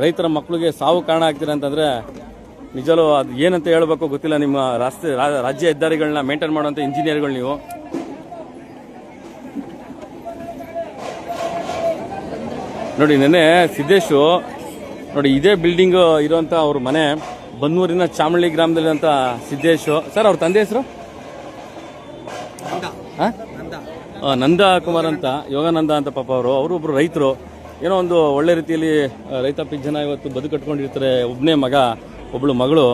ರೈತರ ಮಕ್ಕಳಿಗೆ ಸಾವು ಕಾರಣ ಆಗ್ತೀರ ಅಂತಂದರೆ ನಿಜವೂ ಅದು ಏನಂತ ಹೇಳಬೇಕು ಗೊತ್ತಿಲ್ಲ. ನಿಮ್ಮ ರಾಜ್ಯ ಹೆದ್ದಾರಿಗಳನ್ನ ಮೇಂಟೈನ್ ಮಾಡುವಂಥ ಇಂಜಿನಿಯರ್ಗಳು ನೀವು. ನೋಡಿ, ನೆನ್ನೆ ಸಿದ್ದೇಶು ನೋಡಿ ಇದೇ ಬಿಲ್ಡಿಂಗ್ ಇರುವಂಥ ಅವ್ರ ಮನೆ ಬನ್ನೂರಿನ ಚಾಮಳ್ಳಿ ಗ್ರಾಮದಲ್ಲಿರುವಂಥ ಸಿದ್ದೇಶು. ಸರ್, ಅವ್ರ ತಂದೆ ಹೆಸರು ನಂದ ಕುಮಾರ್ ಅಂತ, ಯೋಗಾನಂದ ಅಂತ. ಪಾಪ ಅವರು ಒಬ್ರು ರೈತರು, ಏನೋ ಒಂದು ಒಳ್ಳೆ ರೀತಿಯಲ್ಲಿ ರೈತಾಪಿ ಜನ ಇವತ್ತು ಬದುಕಟ್ಕೊಂಡಿರ್ತಾರೆ. ಒಬ್ಬನೇ ಮಗ, ಒಬ್ಳು ಮಗಳು.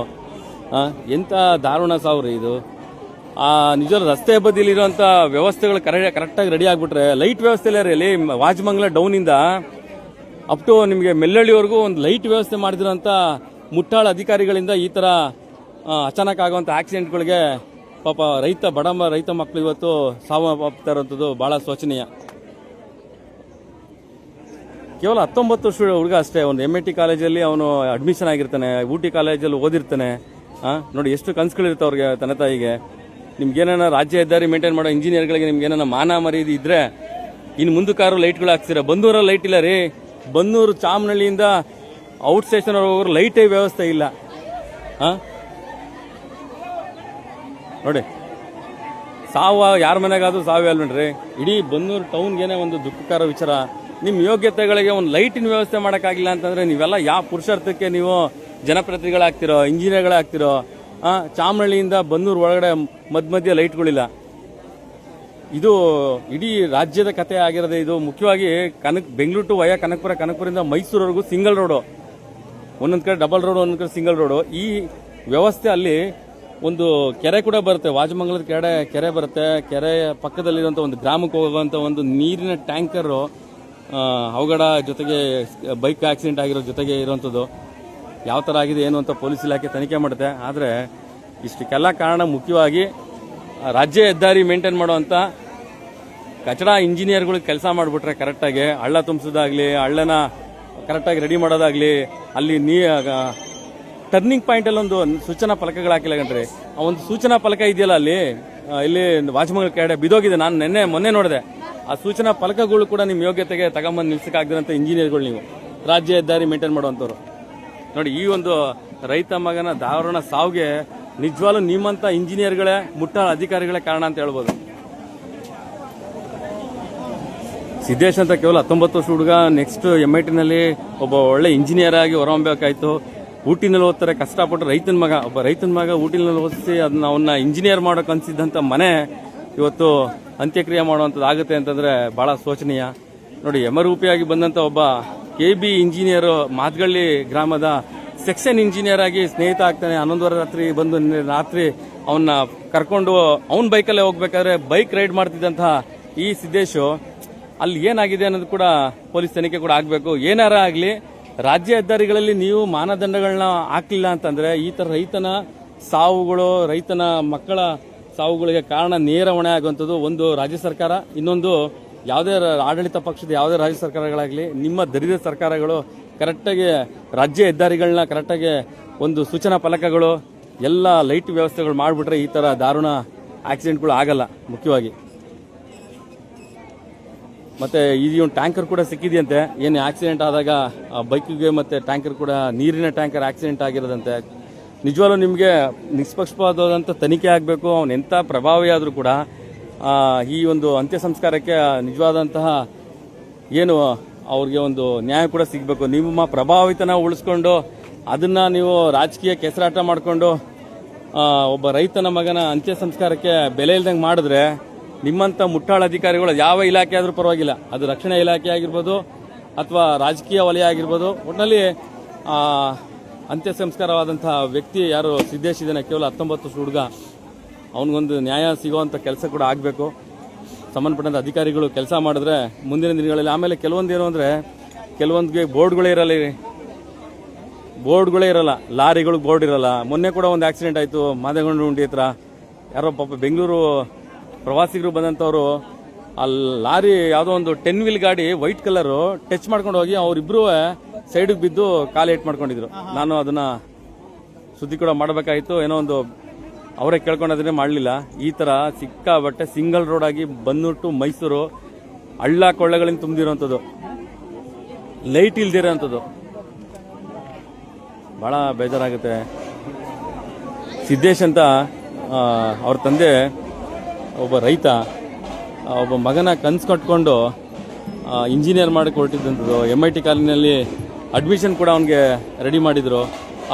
ಎಂಥ ದಾರುಣ ಸಾವ್ರಿ ಇದು. ನಿಜ ರಸ್ತೆ ಬದಿಲಿರುವಂಥ ವ್ಯವಸ್ಥೆಗಳು ಕರೆಕ್ಟಾಗಿ ರೆಡಿ ಆಗಿಬಿಟ್ರೆ, ಲೈಟ್ ವ್ಯವಸ್ಥೆ ಇಲ್ಲ ರೀ. ವಾಜಮಂಗಲ ಡೌನಿಂದ ಅಪ್ ಟು ನಿಮಗೆ ಮೆಲ್ಲಳ್ಳಿವರೆಗೂ ಒಂದು ಲೈಟ್ ವ್ಯವಸ್ಥೆ ಮಾಡಿದಿರೋಂಥ ಮುಟ್ಟಾಳ ಅಧಿಕಾರಿಗಳಿಂದ ಈ ಥರ ಅಚಾನಕ್ ಆಗುವಂಥ ಆಕ್ಸಿಡೆಂಟ್ಗಳಿಗೆ ಪಾಪ ರೈತ ಮಕ್ಕಳು ಇವತ್ತು ಸಾವನ್ನಪ್ತಾ ಇರೋಂಥದ್ದು ಭಾಳ ಶೋಚನೀಯ. ಕೇವಲ 19 ವರ್ಷದ ಹುಡುಗ ಅಷ್ಟೇ. ಒಂದು MIT ಕಾಲೇಜಲ್ಲಿ ಅವನು ಅಡ್ಮಿಷನ್ ಆಗಿರ್ತಾನೆ, ಊಟಿ ಕಾಲೇಜಲ್ಲಿ ಓದಿರ್ತಾನೆ. ನೋಡಿ ಎಷ್ಟು ಕನಸುಗಳಿರ್ತಾವೆ ಅವ್ರಿಗೆ, ತಂದೆ ತಾಯಿಗೆ. ನಿಮ್ಗೇನ ರಾಜ್ಯ ಹೆದ್ದಾರಿ ಮೇಂಟೈನ್ ಮಾಡೋ ಇಂಜಿನಿಯರ್ಗಳಿಗೆ ನಿಮ್ಗೇನ ಮಾನ ಮರ್ಯಾದೆ ಇದ್ರೆ ಇನ್ನು ಮುಂದಕ್ಕಾರು ಲೈಟ್ಗಳು ಹಾಕ್ಸಿರ. ಬನ್ನೂರಲ್ಲಿ ಲೈಟ್ ಇಲ್ಲ ರೀ. ಬನ್ನೂರು ಚಾಮನಹಳ್ಳಿಯಿಂದ ಔಟ್ ಸ್ಟೇಷನ್ ಹೋಗೋರು ಲೈಟೇ ವ್ಯವಸ್ಥೆ ಇಲ್ಲ. ನೋಡಿ, ಸಾವು ಯಾರ ಮನೆಗಾದ್ರೂ ಸಾವೇ ಅಲ್ವೇನ್ರಿ. ಇಡೀ ಬನ್ನೂರು ಟೌನ್ಗೇನೆ ಒಂದು ದುಃಖಕರ ವಿಚಾರ. ನಿಮ್ಮ ಯೋಗ್ಯತೆಗಳಿಗೆ ಒಂದು ಲೈಟಿನ ವ್ಯವಸ್ಥೆ ಮಾಡೋಕ್ಕಾಗಿಲ್ಲ ಅಂತಂದ್ರೆ ನೀವೆಲ್ಲ ಯಾವ ಪುರುಷಾರ್ಥಕ್ಕೆ ನೀವು ಜನಪ್ರತಿನಿಧಿಗಳಾಗ್ತಿರೋ, ಇಂಜಿನಿಯರ್ಗಳಾಗ್ತಿರೋ? ಚಾಮನಹಳ್ಳಿಯಿಂದ ಬನ್ನೂರು ಒಳಗಡೆ ಮಧ್ಯ ಲೈಟ್ಗಳಿಲ್ಲ. ಇದು ಇಡೀ ರಾಜ್ಯದ ಕಥೆ ಆಗಿರೋದೆ. ಇದು ಮುಖ್ಯವಾಗಿ ಬೆಂಗಳೂರು ಟು ವಯ ಕನಕಪುರದಿಂದ ಮೈಸೂರವರೆಗೂ ಸಿಂಗಲ್ ರೋಡು, ಒಂದೊಂದು ಕಡೆ ಡಬಲ್ ರೋಡು, ಒಂದೊಂದು ಕಡೆ ಸಿಂಗಲ್ ರೋಡು. ಈ ವ್ಯವಸ್ಥೆ ಅಲ್ಲಿ ಒಂದು ಕೆರೆ ಕೂಡ ಬರುತ್ತೆ, ವಾಜಮಂಗಲದ ಕೆರೆ ಬರುತ್ತೆ. ಕೆರೆ ಪಕ್ಕದಲ್ಲಿರುವಂಥ ಒಂದು ಗ್ರಾಮಕ್ಕೆ ಹೋಗುವಂಥ ಒಂದು ನೀರಿನ ಟ್ಯಾಂಕರು ಅವಘಡ ಜೊತೆಗೆ ಬೈಕ್ ಆಕ್ಸಿಡೆಂಟ್ ಆಗಿರೋ ಜೊತೆಗೆ ಇರುವಂಥದ್ದು. ಯಾವ ಥರ ಆಗಿದೆ ಏನು ಅಂತ ಪೊಲೀಸ್ ಇಲಾಖೆ ತನಿಖೆ ಮಾಡುತ್ತೆ. ಆದರೆ ಇಷ್ಟಕ್ಕೆಲ್ಲ ಕಾರಣ ಮುಖ್ಯವಾಗಿ ರಾಜ್ಯ ಹೆದ್ದಾರಿ ಮೇಂಟೈನ್ ಮಾಡುವಂಥ ಕಚಡ ಇಂಜಿನಿಯರ್ಗಳಿಗೆ ಕೆಲಸ ಮಾಡಿಬಿಟ್ರೆ ಕರೆಕ್ಟಾಗಿ ಹಳ್ಳ ತುಂಬಿಸೋದಾಗಲಿ, ಹಳ್ಳನ ಕರೆಕ್ಟಾಗಿ ರೆಡಿ ಮಾಡೋದಾಗಲಿ, ಅಲ್ಲಿ ಟರ್ನಿಂಗ್ ಪಾಯಿಂಟಲ್ಲಿ ಒಂದು ಸೂಚನಾ ಫಲಕಗಳು ಹಾಕಿಲ್ಲ ಕಣ್ರಿ. ಆ ಒಂದು ಸೂಚನಾ ಫಲಕ ಇದೆಯಲ್ಲ ಅಲ್ಲಿ, ಇಲ್ಲಿ ವಾಜಮಂಗಲ ಕೆಡೆ ಬಿದೋಗಿದೆ. ನಾನು ಮೊನ್ನೆ ನೋಡಿದೆ. ಆ ಸೂಚನಾ ಫಲಕಗಳು ಕೂಡ ನಿಮ್ಮ ಯೋಗ್ಯತೆಗೆ ತಗೊಂಬಂದು ನಿಲ್ಸಕ್ಕಾಗದಂಥ ಇಂಜಿನಿಯರ್ಗಳು ನೀವು, ರಾಜ್ಯ ಹೆದ್ದಾರಿ ಮೇಂಟೈನ್ ಮಾಡುವಂಥವ್ರು. ನೋಡಿ, ಈ ಒಂದು ರೈತ ಮಗನ ದಾರುಣ ಸಾವಿಗೆ ನಿಜವಾಗ್ಲೂ ನಿಮ್ಮಂಥ ಇಂಜಿನಿಯರ್ಗಳೇ, ಮುಟ್ಟಾಳ ಅಧಿಕಾರಿಗಳೇ ಕಾರಣ ಅಂತ ಹೇಳ್ಬೋದು. ಸಿದ್ದೇಶ್ ಅಂತ ಕೇವಲ 19 ವರ್ಷ ಹುಡುಗ, ನೆಕ್ಸ್ಟ್ MITನಲ್ಲಿ ಒಬ್ಬ ಒಳ್ಳೆ ಇಂಜಿನಿಯರ್ ಆಗಿ ಹೊರಹೊಮ್ಮಬೇಕಾಯ್ತು. ಊಟಿನಲ್ಲಿ ಓದ್ತಾರೆ ಕಷ್ಟಪಟ್ಟು. ಒಬ್ಬ ರೈತನ ಮಗ ಊಟಿನಲ್ಲಿ ಓದಿಸಿ ಅವನ್ನ ಇಂಜಿನಿಯರ್ ಮಾಡೋಕೆ ಅನ್ಸಿದ್ದಂಥ ಮನೆ ಇವತ್ತು ಅಂತ್ಯಕ್ರಿಯೆ ಮಾಡುವಂಥದ್ದು ಆಗುತ್ತೆ ಅಂತಂದ್ರೆ ಬಹಳ ಶೋಚನೀಯ. ನೋಡಿ, ಯಮರೂಪಿಯಾಗಿ ಬಂದಂಥ ಒಬ್ಬ KB ಇಂಜಿನಿಯರ್ ಮಾದಗಳ್ಳಿ ಗ್ರಾಮದ ಸೆಕ್ಷನ್ ಇಂಜಿನಿಯರ್ ಆಗಿ ಸ್ನೇಹಿತ ಆಗ್ತಾನೆ. 11:30 ರಾತ್ರಿ ಬಂದು ರಾತ್ರಿ ಅವನ್ನ ಕರ್ಕೊಂಡು ಅವನ್ ಬೈಕಲ್ಲೇ ಹೋಗ್ಬೇಕಾದ್ರೆ ಬೈಕ್ ರೈಡ್ ಮಾಡ್ತಿದ್ದಂತಹ ಈ ಸಿದ್ದೇಶು ಅಲ್ಲಿ ಏನಾಗಿದೆ ಅನ್ನೋದು ಕೂಡ ಪೊಲೀಸ್ ತನಿಖೆ ಕೂಡ ಆಗಬೇಕು. ಏನಾರ ಆಗಲಿ ರಾಜ್ಯ ಹೆದ್ದಾರಿಗಳಲ್ಲಿ ನೀವು ಮಾನದಂಡಗಳನ್ನ ಹಾಕಲಿಲ್ಲ ಅಂತಂದ್ರೆ ಈ ತರ ರೈತನ ಸಾವುಗಳು, ರೈತನ ಮಕ್ಕಳ ಸಾವುಗಳಿಗೆ ಕಾರಣ ನೇರ ಹೊಣೆ ಆಗುವಂಥದ್ದು ಒಂದು ರಾಜ್ಯ ಸರ್ಕಾರ, ಇನ್ನೊಂದು ಯಾವುದೇ ಆಡಳಿತ ಪಕ್ಷದ ಯಾವುದೇ ರಾಜ್ಯ ಸರ್ಕಾರಗಳಾಗಲಿ ನಿಮ್ಮ ದರಿದ್ರ ಸರ್ಕಾರಗಳು ಕರೆಕ್ಟಾಗಿ ರಾಜ್ಯ ಹೆದ್ದಾರಿಗಳನ್ನ ಕರೆಕ್ಟಾಗಿ ಒಂದು ಸೂಚನಾ ಫಲಕಗಳು ಎಲ್ಲ ಲೈಟ್ ವ್ಯವಸ್ಥೆಗಳು ಮಾಡಿಬಿಟ್ರೆ ಈ ಥರ ದಾರುಣ ಆಕ್ಸಿಡೆಂಟ್ಗಳು ಆಗಲ್ಲ. ಮುಖ್ಯವಾಗಿ ಮತ್ತೆ ಈ ಒಂದು ಟ್ಯಾಂಕರ್ ಕೂಡ ಸಿಕ್ಕಿದೆಯಂತೆ. ಏನು ಆಕ್ಸಿಡೆಂಟ್ ಆದಾಗ ಬೈಕಿಗೆ ಮತ್ತೆ ಟ್ಯಾಂಕರ್ ಕೂಡ ನೀರಿನ ಟ್ಯಾಂಕರ್ ಆಕ್ಸಿಡೆಂಟ್ ಆಗಿರೋದಂತೆ. ನಿಜವಾಗ್ಲೂ ನಿಮಗೆ ನಿಷ್ಪಕ್ಷಪಾತವಾದಂಥ ತನಿಖೆ ಆಗಬೇಕು. ಅವನು ಎಂಥ ಪ್ರಭಾವಿ ಆದರೂ ಕೂಡ ಈ ಒಂದು ಅಂತ್ಯ ಸಂಸ್ಕಾರಕ್ಕೆ ನಿಜವಾದಂತಹ ಏನು ಅವ್ರಿಗೆ ಒಂದು ನ್ಯಾಯ ಕೂಡ ಸಿಗಬೇಕು. ನಿಮ್ಮ ಪ್ರಭಾವಿತನ ಉಳಿಸ್ಕೊಂಡು ಅದನ್ನ ನೀವು ರಾಜಕೀಯ ಕೆಸರಾಟ ಮಾಡಿಕೊಂಡು ಒಬ್ಬ ರೈತನ ಮಗನ ಅಂತ್ಯ ಸಂಸ್ಕಾರಕ್ಕೆ ಬೆಲೆ ಇಲ್ದಂಗೆ ಮಾಡಿದ್ರೆ ನಿಮ್ಮಂಥ ಮುಟ್ಟಾಳ ಅಧಿಕಾರಿಗಳು ಯಾವ ಇಲಾಖೆ ಆದರೂ ಪರವಾಗಿಲ್ಲ, ಅದು ರಕ್ಷಣಾ ಇಲಾಖೆ ಆಗಿರ್ಬೋದು ಅಥವಾ ರಾಜಕೀಯ ವಲಯ ಆಗಿರ್ಬೋದು, ಒಟ್ಟಿನಲ್ಲಿ ಅಂತ್ಯ ಸಂಸ್ಕಾರವಾದಂತಹ ವ್ಯಕ್ತಿ ಯಾರು ಸಿದ್ದೇಶ್ ಇದ್ದಾನೆ, ಕೇವಲ 19 ವರ್ಷ ಹುಡುಗ, ಅವನಿಗೊಂದು ನ್ಯಾಯ ಸಿಗುವಂಥ ಕೆಲಸ ಕೂಡ ಆಗಬೇಕು. ಸಂಬಂಧಪಟ್ಟಂಥ ಅಧಿಕಾರಿಗಳು ಕೆಲಸ ಮಾಡಿದ್ರೆ ಮುಂದಿನ ದಿನಗಳಲ್ಲಿ. ಆಮೇಲೆ ಕೆಲವೊಂದೇನು ಅಂದರೆ ಕೆಲವೊಂದಿಗೆ ಬೋರ್ಡ್ಗಳೇ ಇರಲ್ಲ, ಲಾರಿಗಳು ಬೋರ್ಡ್ ಇರಲ್ಲ. ಮೊನ್ನೆ ಕೂಡ ಒಂದು ಆಕ್ಸಿಡೆಂಟ್ ಆಯಿತು ಮಾದೇಗೊಂಡು ಉಂಡಿ ಹತ್ರ. ಯಾರೋ ಪಾಪ ಬೆಂಗಳೂರು ಪ್ರವಾಸಿಗರು ಬಂದಂಥವ್ರು ಆ ಲಾರಿ ಯಾವುದೋ ಒಂದು 10 ವೀಲ್ ಗಾಡಿ ವೈಟ್ ಕಲರು ಟಚ್ ಮಾಡ್ಕೊಂಡು ಹೋಗಿ ಅವರಿಬ್ರು ಸೈಡಿಗೆ ಬಿದ್ದು ಕಾಲು ಏಟ್ ಮಾಡ್ಕೊಂಡಿದ್ರು. ನಾನು ಅದನ್ನ ಸುದ್ದಿ ಕೂಡ ಮಾಡಬೇಕಾಯಿತು, ಏನೋ ಒಂದು ಅವರೇ ಕೇಳ್ಕೊಂಡೋದ್ರೆ ಮಾಡಲಿಲ್ಲ. ಈ ಥರ ಸಿಕ್ಕಾಬಟ್ಟೆ ಸಿಂಗಲ್ ರೋಡ್ ಆಗಿ ಬಂದ್ಬಿಟ್ಟು ಮೈಸೂರು ಹಳ್ಳ ಕೊಳ್ಳಗಳಿಂದ ತುಂಬಿದಿರೋಂಥದ್ದು, ಲೈಟ್ ಇಲ್ದಿರೋಂಥದ್ದು ಭಾಳ ಬೇಜಾರಾಗುತ್ತೆ. ಸಿದ್ದೇಶ್ ಅಂತ ಅವ್ರ ತಂದೆ ಒಬ್ಬ ರೈತ, ಒಬ್ಬ ಮಗನ ಕನ್ಸು ಕಟ್ಕೊಂಡು ಇಂಜಿನಿಯರ್ ಮಾಡಿ ಕೊಟ್ಟಿದ್ದಂಥದ್ದು. MIT ಕಾಲೇಜಿನಲ್ಲಿ ಅಡ್ಮಿಷನ್ ಕೂಡ ಅವನಿಗೆ ರೆಡಿ ಮಾಡಿದ್ರು.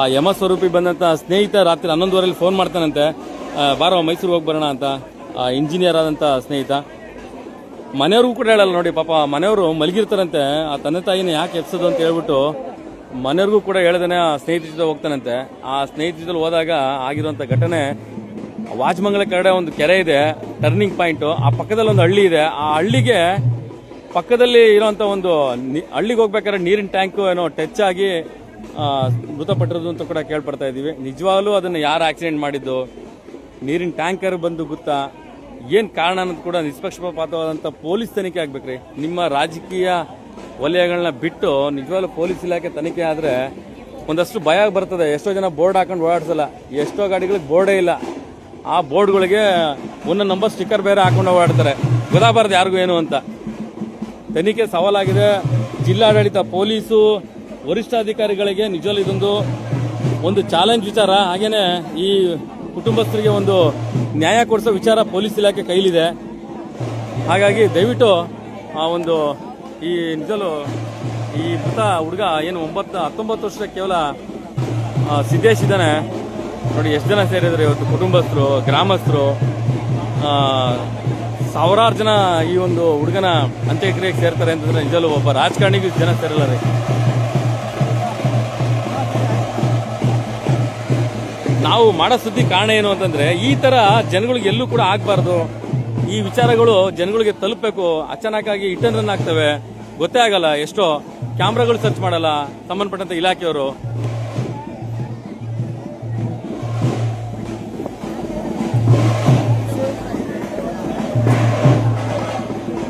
ಆ ಯಮ ಸ್ವರೂಪಿ ಬಂದಂಥ ಸ್ನೇಹಿತ ರಾತ್ರಿ 11:30 ಫೋನ್ ಮಾಡ್ತಾನಂತೆ, ಬಾರೋ ಮೈಸೂರಿಗೆ ಹೋಗಿ ಬರೋಣ ಅಂತ. ಇಂಜಿನಿಯರ್ ಆದಂಥ ಸ್ನೇಹಿತ ಮನೆಯವ್ರಿಗೂ ಕೂಡ ಹೇಳಲ್ಲ ನೋಡಿ, ಪಾಪ ಮನೆಯವರು ಮಲಗಿರ್ತಾರಂತೆ. ಆ ತಂದೆ ತಾಯಿನ ಯಾಕೆ ಎಪ್ಸೋದು ಅಂತ ಹೇಳ್ಬಿಟ್ಟು ಮನೆಯವ್ರಿಗೂ ಕೂಡ ಹೇಳ್ದೇನೆ ಆ ಸ್ನೇಹಿತರ ಜೊತೆ ಹೋಗ್ತಾನಂತೆ. ಆ ಸ್ನೇಹಿತರ ಜೊತೆ ಹೋದಾಗ ಆಗಿರುವಂಥ ಘಟನೆ, ವಾಜಮಂಗಲ ಕಡೆ ಒಂದು ಕೆರೆ ಇದೆ, ಟರ್ನಿಂಗ್ ಪಾಯಿಂಟ್, ಆ ಪಕ್ಕದಲ್ಲಿ ಒಂದು ಹಳ್ಳಿ ಇದೆ. ಆ ಹಳ್ಳಿಗೆ ಪಕ್ಕದಲ್ಲಿ ಇರುವಂತ ಒಂದು ಹಳ್ಳಿಗೆ ಹೋಗ್ಬೇಕಾದ್ರೆ ನೀರಿನ ಟ್ಯಾಂಕ್ ಏನೋ ಟಚ್ ಆಗಿ ಮೃತಪಟ್ಟಿರೋದು ಅಂತ ಕೂಡ ಕೇಳ್ಪಡ್ತಾ ಇದೀವಿ. ನಿಜವಾಗ್ಲೂ ಅದನ್ನ ಯಾರು ಆಕ್ಸಿಡೆಂಟ್ ಮಾಡಿದ್ದು, ನೀರಿನ ಟ್ಯಾಂಕರ್ ಬಂದು ಗೊತ್ತಾ, ಏನ್ ಕಾರಣ ಅನ್ನೋದು ಕೂಡ ನಿಷ್ಪಕ್ಷಪಾತವಾದಂತ ಪೊಲೀಸ್ ತನಿಖೆ ಆಗ್ಬೇಕ್ರಿ. ನಿಮ್ಮ ರಾಜಕೀಯ ವಲಯಗಳನ್ನ ಬಿಟ್ಟು ನಿಜವಾಗ್ಲೂ ಪೊಲೀಸ್ ಇಲಾಖೆ ತನಿಖೆ ಆದ್ರೆ ಒಂದಷ್ಟು ಭಯ ಬರ್ತದೆ. ಎಷ್ಟೋ ಜನ ಬೋರ್ಡ್ ಹಾಕೊಂಡು ಓಡಾಡ್ಸಲ್ಲ, ಎಷ್ಟೋ ಗಾಡಿಗಳಿಗೆ ಬೋರ್ಡೇ ಇಲ್ಲ. ಆ ಬೋರ್ಡ್ಗಳಿಗೆ ಒಂದೊಂದು ನಂಬರ್ ಸ್ಟಿಕ್ಕರ್ ಬೇರೆ ಹಾಕೊಂಡು ಓಡಾಡ್ತಾರೆ, ಗೊತ್ತಾಗಬಾರ್ದು ಯಾರಿಗೂ ಏನು ಅಂತ. ತನಿಖೆ ಸವಾಲಾಗಿದೆ. ಜಿಲ್ಲಾಡಳಿತ, ಪೊಲೀಸು ವರಿಷ್ಠಾಧಿಕಾರಿಗಳಿಗೆ ನಿಜವೂ ಇದೊಂದು ಒಂದು ಚಾಲೆಂಜ್ ವಿಚಾರ. ಹಾಗೇನೆ ಈ ಕುಟುಂಬಸ್ಥರಿಗೆ ಒಂದು ನ್ಯಾಯ ಕೊಡಿಸೋ ವಿಚಾರ ಪೊಲೀಸ್ ಇಲಾಖೆ ಕೈಲಿದೆ. ಹಾಗಾಗಿ ದಯವಿಟ್ಟು ಆ ಒಂದು ಈ ನಿಜಲು ಈ ಮೃತ ಹುಡುಗ ಏನು 19 ವರ್ಷ ಕೇವಲ ಸಿದ್ದೇಶ್ ಇದ್ದಾನೆ ನೋಡಿ. ಎಷ್ಟು ಜನ ಸೇರಿದ್ರೆ ಇವತ್ತು ಕುಟುಂಬಸ್ಥರು, ಗ್ರಾಮಸ್ಥರು, ಸಾವಿರಾರು ಜನ ಈ ಒಂದು ಹುಡುಗನ ಅಂತ್ಯಕ್ರಿಯೆಗೆ ಸೇರ್ತಾರೆ ಅಂತಂದ್ರೆ ನಿಜಲು ಒಬ್ಬ ರಾಜಕಾರಣಿಗೂ ಜನ ಸೇರಲ್ಲ ರೀ. ನಾವು ಮಾಡೋ ಸುದ್ದಿ ಕಾರಣ ಏನು ಅಂತಂದ್ರೆ ಈ ತರ ಜನಗಳಿಗೆ ಎಲ್ಲೂ ಕೂಡ ಆಗ್ಬಾರ್ದು. ಈ ವಿಚಾರಗಳು ಜನಗಳಿಗೆ ತಲುಪಬೇಕು. ಅಚಾನಕ್ಕಾಗಿ ಹಿಟ್ ರನ್ ಆಗ್ತವೆ, ಗೊತ್ತೇ ಆಗಲ್ಲ. ಎಷ್ಟೋ ಕ್ಯಾಮ್ರಾಗಳು ಸರ್ಚ್ ಮಾಡಲ್ಲ ಸಂಬಂಧಪಟ್ಟಂತ ಇಲಾಖೆಯವರು.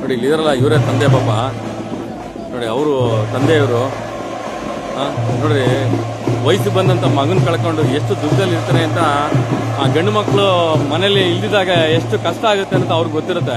ನೋಡಿ ಇಲ್ಲಿದಾರಲ್ಲ, ಇವರೇ ತಂದೆ ಪಾಪ ನೋಡಿ, ಅವರು ತಂದೆಯವರು ನೋಡ್ರಿ, ವಯಸ್ಸು ಬಂದಂತ ಮಗನ್ ಕಳ್ಕೊಂಡು ಎಷ್ಟು ದುಃಖದಲ್ಲಿ ಇರ್ತಾರೆ ಅಂತ. ಆ ಗಂಡು ಮಕ್ಕಳು ಮನೇಲಿ ಇಲ್ದಿದಾಗ ಎಷ್ಟು ಕಷ್ಟ ಆಗುತ್ತೆ ಅಂತ ಅವ್ರಿಗೆ ಗೊತ್ತಿರುತ್ತೆ.